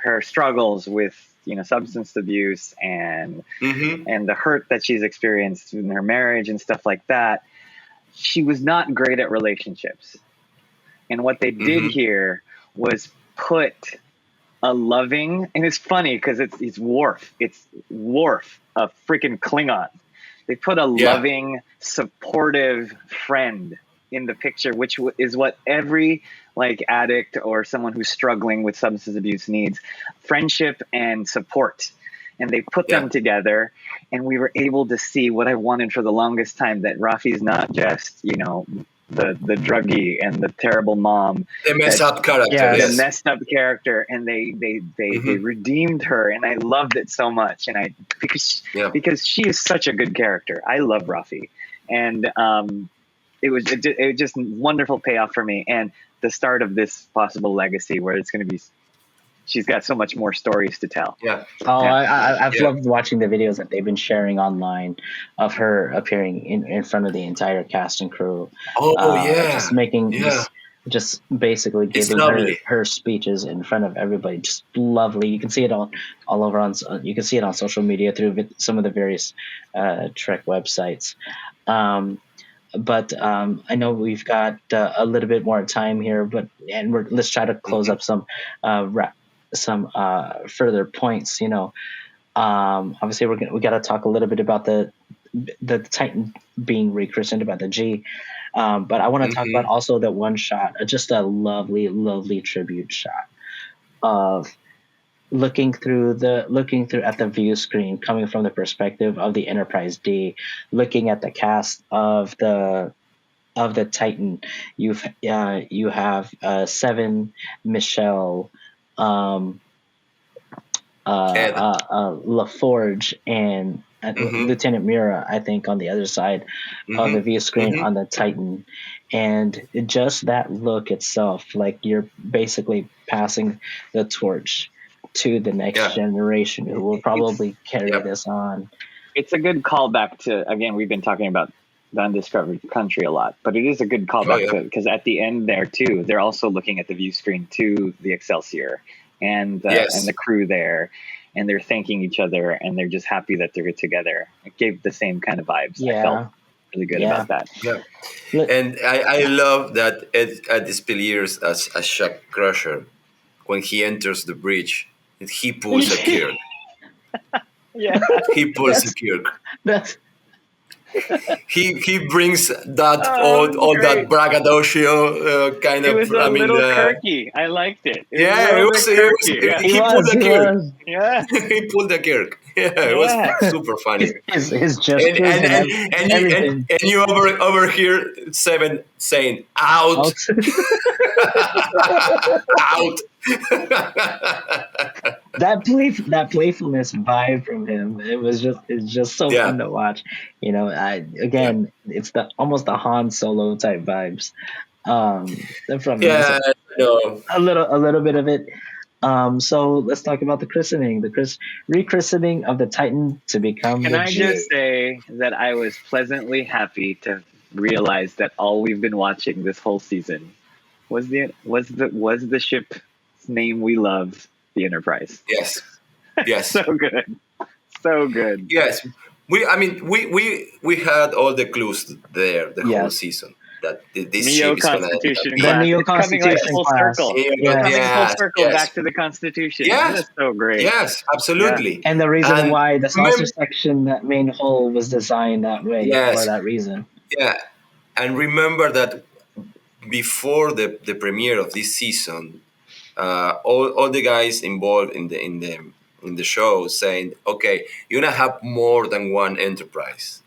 her struggles with substance abuse and the hurt that she's experienced in her marriage and stuff like that, she was not great at relationships. And what they did here was put a loving, and it's funny because it's Worf. It's Worf, a freaking Klingon. They put a loving, supportive friend in the picture, which is what every addict or someone who's struggling with substance abuse needs: friendship and support. And they put them together, and we were able to see what I wanted for the longest time, that Rafi's not just, the druggie and the terrible mom. The messed up character. Yeah, Yes. The messed up character, and they redeemed her, and I loved it so much. And because she is such a good character. I love Rafi, and it was just wonderful payoff for me, and the start of this possible legacy where it's going to be. She's got so much more stories to tell. Yeah. Oh, I've loved watching the videos that they've been sharing online of her appearing in front of the entire cast and crew. Oh yeah. Just making, just basically giving her speeches in front of everybody. Just lovely. You can see it all over you can see it on social media through some of the various Trek websites. But I know we've got a little bit more time here, let's try to close up some further points. Obviously we got to talk a little bit about the Titan being rechristened, about the G, but I want to talk about also that one shot, just a lovely tribute shot of looking through at the view screen, coming from the perspective of the Enterprise D, looking at the cast of the Titan. You have Seven, Michelle, LaForge, and Lieutenant Mira, I think, on the other side of the view screen on the Titan. And just that look itself, like you're basically passing the torch to the next generation who will probably carry this on. It's a good callback to, again, we've been talking about the undiscovered country a lot, but it is a good callback to because at the end there too, they're also looking at the view screen to the Excelsior and the crew there, and they're thanking each other and they're just happy that they're together. It gave the same kind of vibes. I felt really good about that. Yeah, and I love that Ed Spilliers as Shack Crusher, when he enters the bridge, he pulls a Kirk. He pulls a Kirk. That's He brings that all that braggadocio kind It of. was a little quirky. I liked it. He pulled the Kirk. Yeah, He pulled the Kirk. Yeah, it was super funny. his gestures and you over here Seven saying out. Out. that playfulness vibe from him, it's just so fun to watch. It's almost the Han Solo type vibes from him. A little bit of it. So let's talk about the christening, rechristening of the Titan to become. Can I just say that I was pleasantly happy to realize that all we've been watching this whole season was the ship's name we loved, the Enterprise. Yes. So good. Yes, we had all the clues there the whole season that this ship is going to Neo Constitution full class. circle. Coming full circle back to the Constitution. Yes. That's so great. Yes, absolutely. And the reason why the saucer section, that main hull, was designed that way for that reason. Yeah, and remember that before the premiere of this season, all the guys involved in the show saying, okay, you're gonna have more than one Enterprise.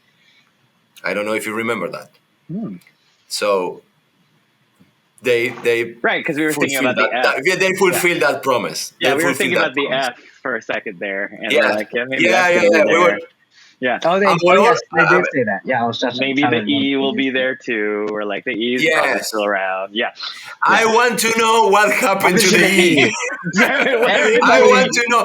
I don't know if you remember that. So they right, because we were thinking about the F. They fulfilled that promise. Yeah, we were thinking about the F for a second there, and we're like, we were. Yeah. Oh, yes, they did say that. Yeah, I was just maybe the E will be there too, or like the E is probably still around. Yeah. I want to know what happened to the E. I want to know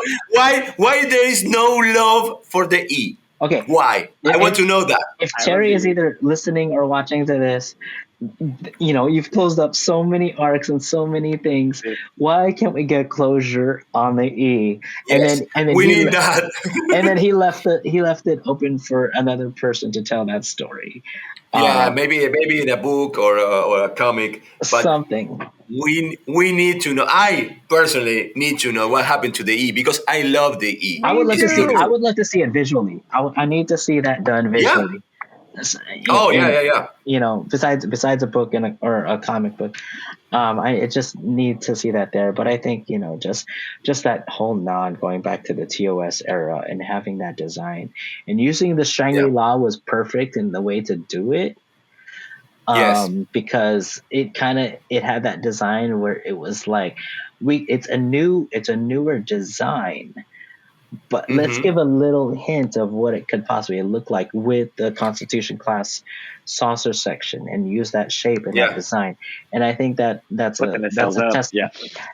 why there is no love for the E. Okay. Why? I want to know that. If Terry is either listening or watching to this, you've closed up so many arcs and so many things. Why can't we get closure on the E? Yes, and then we need that. And then he left it open for another person to tell that story. Yeah, maybe in a book or a comic. But something. We need to know. I personally need to know what happened to the E because I love the E. I would love to see it visually. I need to see that done visually. Besides a book or a comic book, I just need to see that there. But I think just that whole nod going back to the TOS era and having that design and using the Shangri-La was perfect in the way to do it. Because it had that design where it was like it's a newer design. But let's give a little hint of what it could possibly look like with the Constitution class saucer section and use that shape and that design. And I think that's a testament.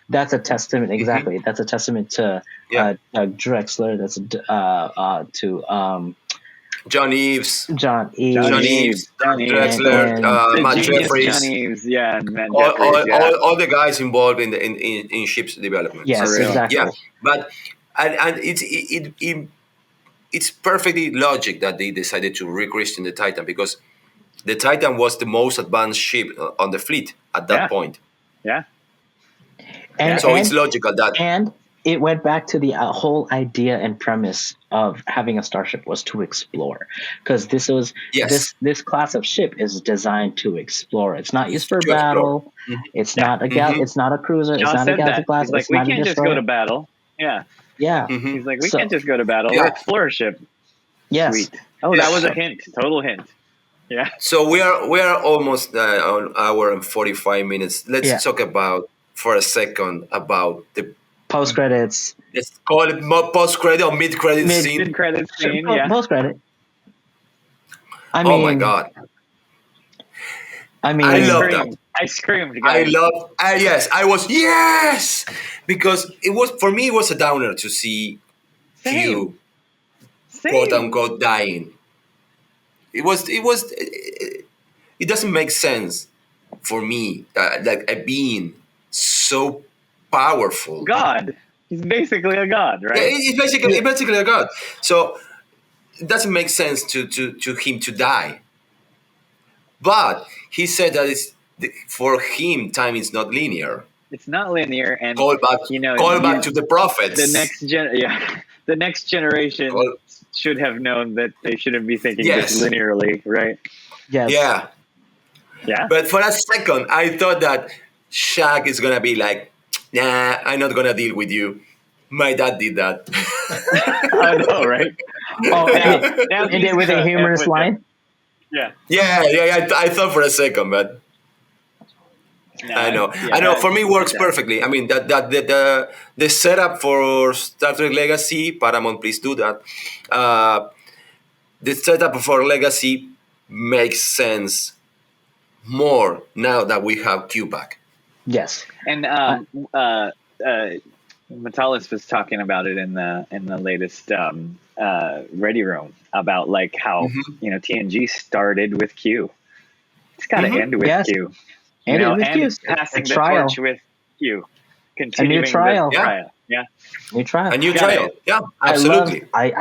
That's a testament. Exactly. That's a testament to Drexler. That's to John Eves, Drexler, Matt Jeffries, John Eves, and Matt Jeffries, all the guys involved in ships development. Yes, exactly. Yeah, but. And it's perfectly logic that they decided to rechristen the Titan because the Titan was the most advanced ship on the fleet at that point. Yeah. So it's logical that. And it went back to the whole idea and premise of having a starship was to explore, because this class of ship is designed to explore. It's not used for battle. It's not it's not a cruiser. John it's not a galaxy class. He's like, we can't just go to battle. Yeah. Yeah. He's like, we can't just go to battle. We're explorer ship. Yes. Sweet. Oh, that was a hint. Total hint. Yeah. So we are almost on an hour and 45 minutes. Let's talk about for a second about the post credits. Let's call it post credit or mid credit scene. Mid credit scene. Post credit. Oh my god. I love that. I screamed. Guys. I was because it was for me. It was a downer to see Q, quote unquote, dying. it doesn't make sense for me, like a being so powerful. God. He's basically a god, Yeah, right? it's basically a god. So it doesn't make sense to him to die. But he said that for him time is not linear. It's not linear, and Call back, you know, call back to the the prophets. the next generation Call, should have known that they shouldn't be thinking this yes, linearly, right? Yes. yeah. Yeah. But for a second, I thought that Shaq is gonna be like, nah, I'm not gonna deal with you. My dad did that. I know, right? Oh, Now and he's then with a gonna humorous F with them. line. Yeah. Yeah. I thought for a second, but No, I know. yeah, I know. For me, it works that- perfectly. I mean, the setup for Star Trek Legacy, Paramount, please do that. The setup for Legacy makes sense more now that we have Q back. Yes. And Metalis was talking about it in the latest Ready Room about like how TNG started with Q. It's got to end with Yes. Q. And it was Q. Passing A the trial. torch with Q. Continuing trial. the trial. Yeah. New trial. A new Got trial. it. Yeah, absolutely. I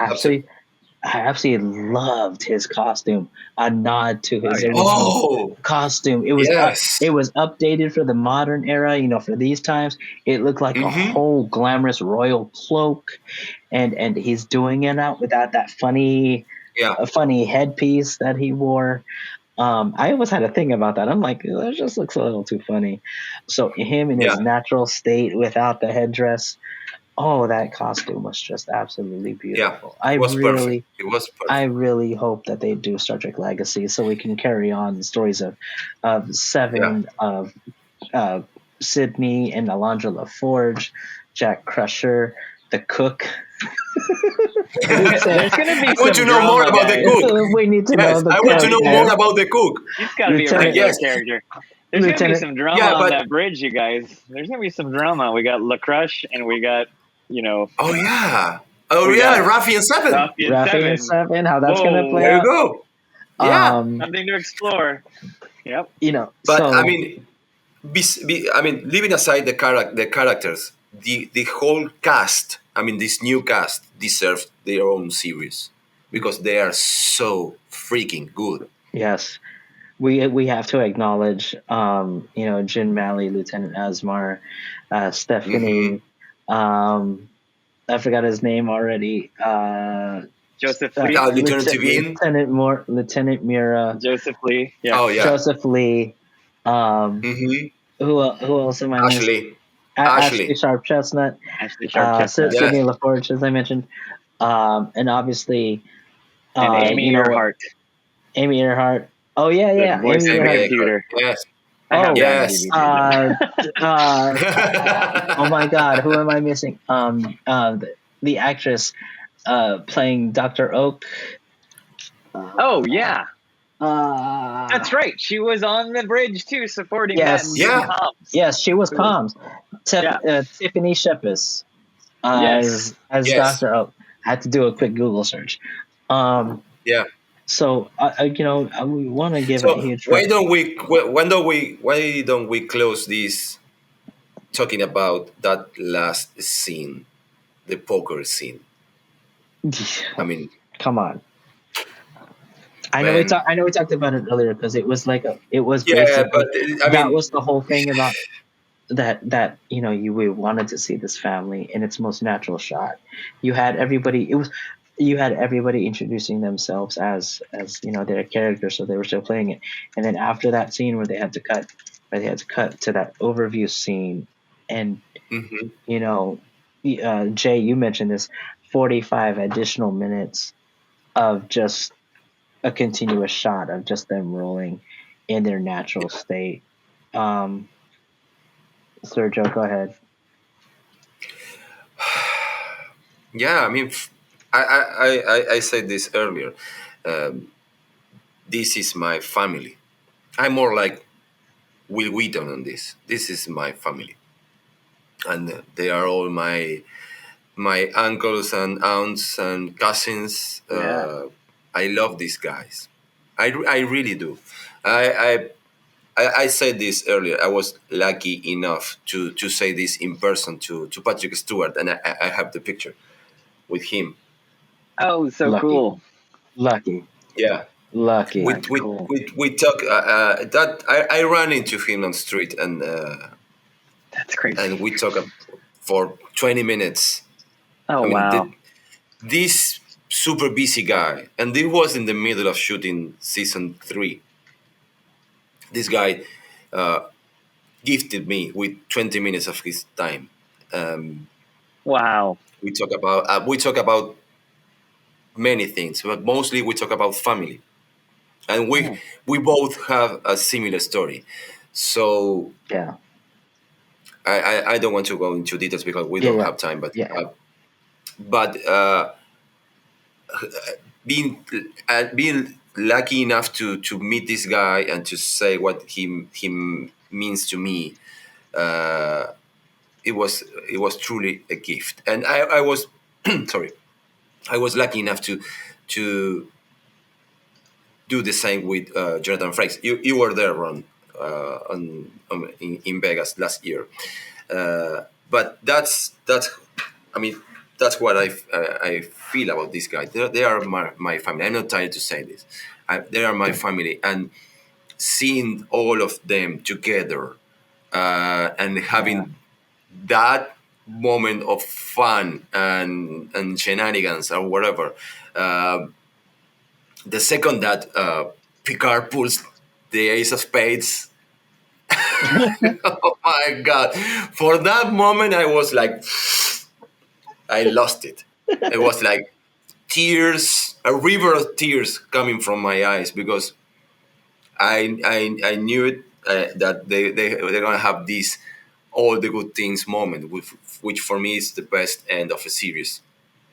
absolutely loved his costume. A nod to his original Oh, costume. It was yes. it was updated for the modern era. You know, for these times, it looked like a whole glamorous royal cloak, and he's doing it out without that funny headpiece that he wore. I always had a thing about that. I'm like, that just looks a little too funny. So him in his natural state without the headdress. Oh, that costume was just absolutely beautiful. Yeah, it was perfect. It was perfect. I really hope that they do Star Trek Legacy so we can carry on the stories of Seven, of Sydney and Alondra LaForge, Jack Crusher, the cook. There's going to be I want to know more about the cook. We need to know the I cook. want to know more about the cook. He's got to be a Lieutenant- regular Yes. character. There's going to be some drama Yeah, on but- that bridge, you guys. There's going to be some drama. We got LaCrush and we got, Oh yeah. Oh We yeah, got Rafi and Seven. Rafi and Seven, how that's Whoa. going to play There you out. go. Yeah. something to explore. Yep. But so, I mean, leaving aside the characters, the whole cast. I mean, this new cast deserves their own series because they are so freaking good. yes, we have to acknowledge, Jin Malley, Lieutenant Asmar, Stephanie. I forgot his name already. Joseph Lee. Lieutenant Mira. Joseph Lee. Yeah. Oh yeah. Joseph Lee. Who else am I missing? Ashley Sharp Chestnut. Ashley Sharp Chestnut. Sydney LaForge, as I mentioned. And obviously, and Amy Earhart. Amy Earhart. Oh yeah. The voice Amy of Earhart. computer. Yes. Oh yes. Oh my God, who am I missing? The actress playing Dr. Oak. Oh yeah. That's right. She was on the bridge too, supporting that. Comms. Yes, she was comms. Tiffany Shepis as Dr. Oak. I had to do a quick Google search. Yeah. So we want to give a huge. Why don't we close this talking about that last scene, the poker scene? I mean, come on. I know we talked about it earlier because it was like that was the whole thing about that we wanted to see this family in its most natural shot. You had everybody introducing themselves as their characters, so they were still playing it. And then after that scene where they had to cut to that overview scene, and Jay, you mentioned this 45 additional minutes of just a continuous shot of just them rolling in their natural state. Sergio, go ahead. Yeah, I mean, I said this earlier. This is my family. I'm more like Will Wheaton on this. This is my family, and they are all my uncles and aunts and cousins. I love these guys. I really do. I said this earlier. I was lucky enough to say this in person to Patrick Stewart, and I have the picture with him. Oh, so Lucky. cool. Lucky. Yeah, Lucky. Cool. we talk. That I ran into him on the street, That's crazy. and we talk for 20 minutes. Oh, I mean, wow. this super busy guy, and this was in the middle of shooting season 3. This guy gifted me with 20 minutes of his time. Wow. We talk about many things, but mostly we talk about family, and we both have a similar story. So Yeah. I don't want to go into details because we don't have time, but Yeah. but being lucky enough to meet this guy and to say what he means to me, it was truly a gift. And I was sorry, I was lucky enough to do the same with Jonathan Frakes. You were there, Ron, in Vegas last year. But that's I mean that's what I feel about this guy. They are my family. I'm not tired to say this. They are my family, and seeing all of them together and having that moment of fun and shenanigans or whatever. The second that Picard pulls the ace of spades, oh my God! For that moment, I was like, I lost it. It was like tears, a river of tears coming from my eyes because I knew it that they're gonna have this all the good things moment, which for me is the best end of a series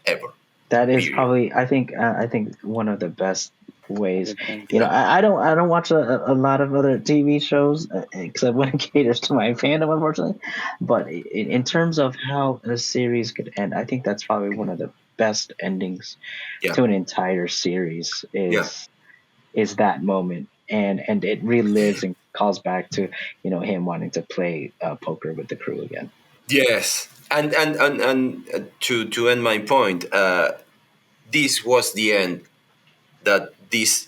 ever. That is Period. probably, I think one of the best ways. You know, I don't watch a lot of other TV shows except when it caters to my fandom, unfortunately. But in terms of how a series could end, I think that's probably one of the best endings to an entire series is that moment, and it relives and calls back to him wanting to play poker with the crew again. Yes, and to end my point, this was the end that this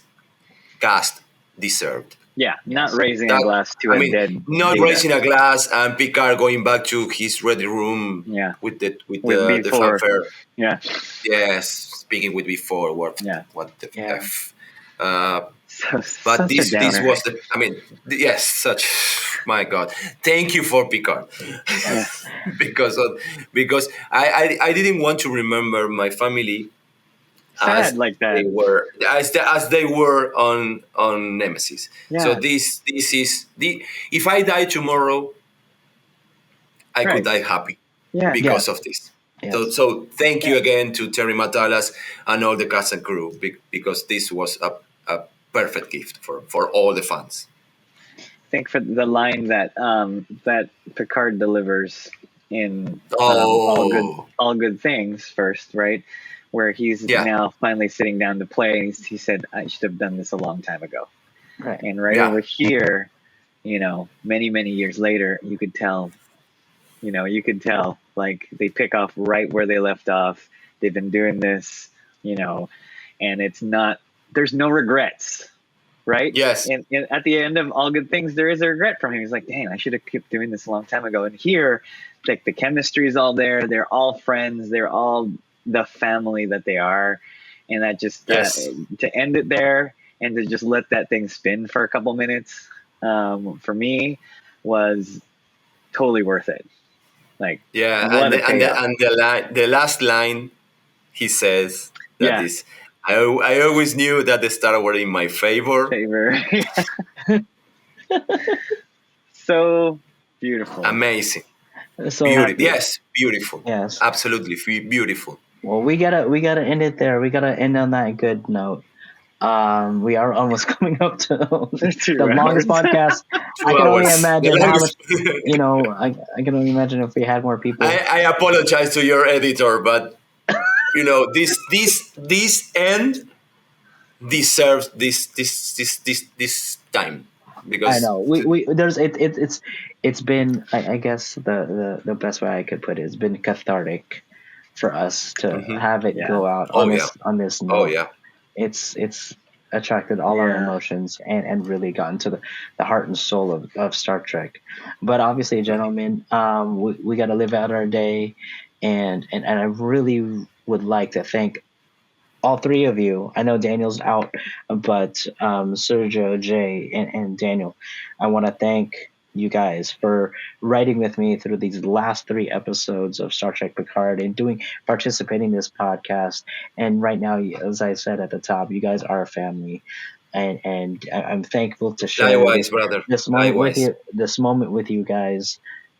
cast deserved. Yeah, not raising a glass to a dead. Not Data. raising a glass, and Picard going back to his ready room. Yeah. with the before. fanfare. Yeah. Yes, speaking with before. What the f? But this was the. I mean, yes, such. My God, thank you for Picard, because I didn't want to remember my family sad like that. They were as they were on Nemesis. Yeah. So this is the if I die tomorrow, I could die happy because of this. Yes. So thank you again to Terry Matalas and all the cast and crew because this was a perfect gift for all the fans. I think for the line that that Picard delivers in all good things first, right? Where he's now finally sitting down to play, and he said, "I should have done this a long time ago." Right. And over here, many years later, you could tell, like they pick off right where they left off. They've been doing this, and it's not. There's no regrets. Right? Yes. And at the end of All Good Things, there is a regret from him. He's like, dang, I should have kept doing this a long time ago. And here, like the chemistry is all there. They're all friends. They're all the family that they are. And that just, to end it there and to just let that thing spin for a couple minutes, for me, was totally worth it. Like, the last line he says that is, I always knew that the stars were in my favor. So beautiful. Amazing. So beautiful. Yes, beautiful. Yes. Absolutely beautiful. Well, we gotta end it there. We gotta end on that good note. We are almost coming up to the longest podcast. I can only imagine how much, I can only imagine if we had more people. I apologize to your editor, but this end deserves this time, because I know we there's it's been I guess the best way I could put it, it's been cathartic for us to Mhm. have it Yeah. go out Oh on yeah, this oh note. yeah. It's attracted all our Yeah. emotions and really gotten to the heart and soul of Star Trek. But obviously, gentlemen, we got to live out our day, and I really would like to thank all three of you. I know Daniel's out, but Sergio, Jay, and Daniel, I want to thank you guys for writing with me through these last three episodes of Star Trek Picard and participating in this podcast. And right now, as I said at the top, you guys are a family. And I'm thankful to share Likewise, brother. this moment with Likewise. you, guys,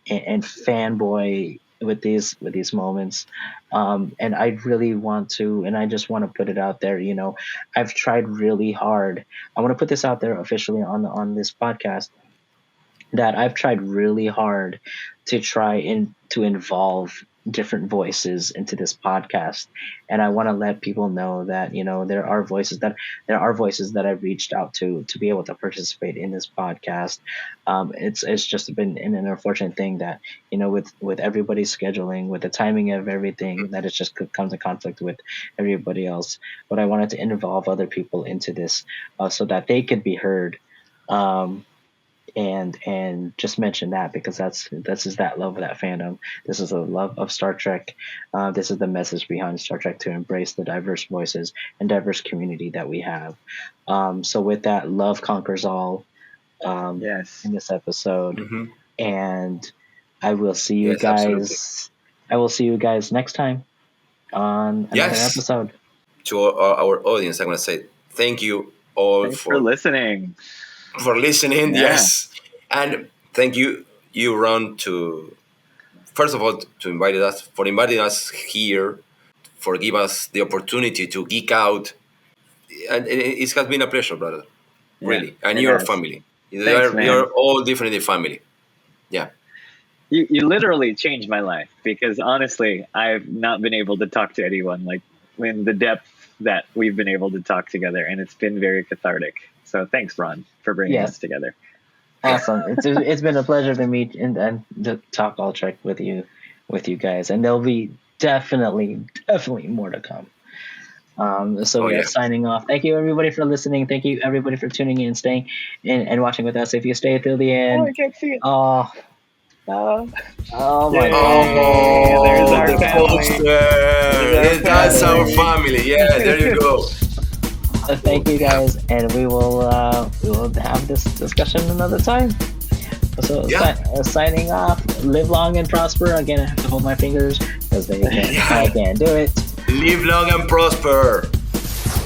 and fanboy with these moments. And I really want to, and I just want to put it out there. I've tried really hard. I want to put this out there officially on this podcast, that I've tried really hard to to involve different voices into this podcast. And I want to let people know that there are voices that I've reached out to be able to participate in this podcast. It's just been an unfortunate thing that with everybody's scheduling, with the timing of everything, that it's just comes in conflict with everybody else. But I wanted to involve other people into this, so that they could be heard. And just mention that, because this is that love of that fandom. This is a love of Star Trek. This is the message behind Star Trek, to embrace the diverse voices and diverse community that we have. So with that, love conquers all. Yes. In this episode, Mhm. and I will see you Yes, guys. absolutely. I will see you guys next time on another Yes. episode. To our audience, I'm going to say thank you all Thanks for listening. for listening. Yeah. Yes, and thank you, Ron, to first of all to inviting us here, for give us the opportunity to geek out, and it has been a pleasure, brother. Yeah, Really, and it you're has. family. Thanks, man. You're all definitely family. Yeah. You literally changed my life, because honestly, I've not been able to talk to anyone like in the depth that we've been able to talk together, and it's been very cathartic. So thanks, Ron, for bringing Yes. us together. Awesome. It's been a pleasure to meet and to talk all Trek with you guys, and there'll be definitely more to come. So Oh, we are yeah. signing off. Thank you everybody for listening. Thank you everybody for tuning in, staying and watching with us. If you stay till the end, can't see it. oh my Yay. God. There's our the family. poster. There's our That's our family. family. Yeah, there you go. Thank you guys, and we will have this discussion another time. So Yeah. signing off. Live long and prosper. Again, I have to hold my fingers because Yeah. I can't do it. Live long and prosper.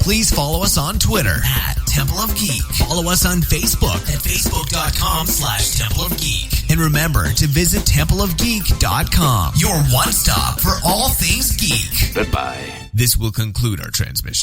Please follow us on Twitter at Temple of Geek. Follow us on Facebook at facebook.com/Temple of Geek. And remember to visit templeofgeek.com, your one stop for all things geek. Goodbye. This will conclude our transmission.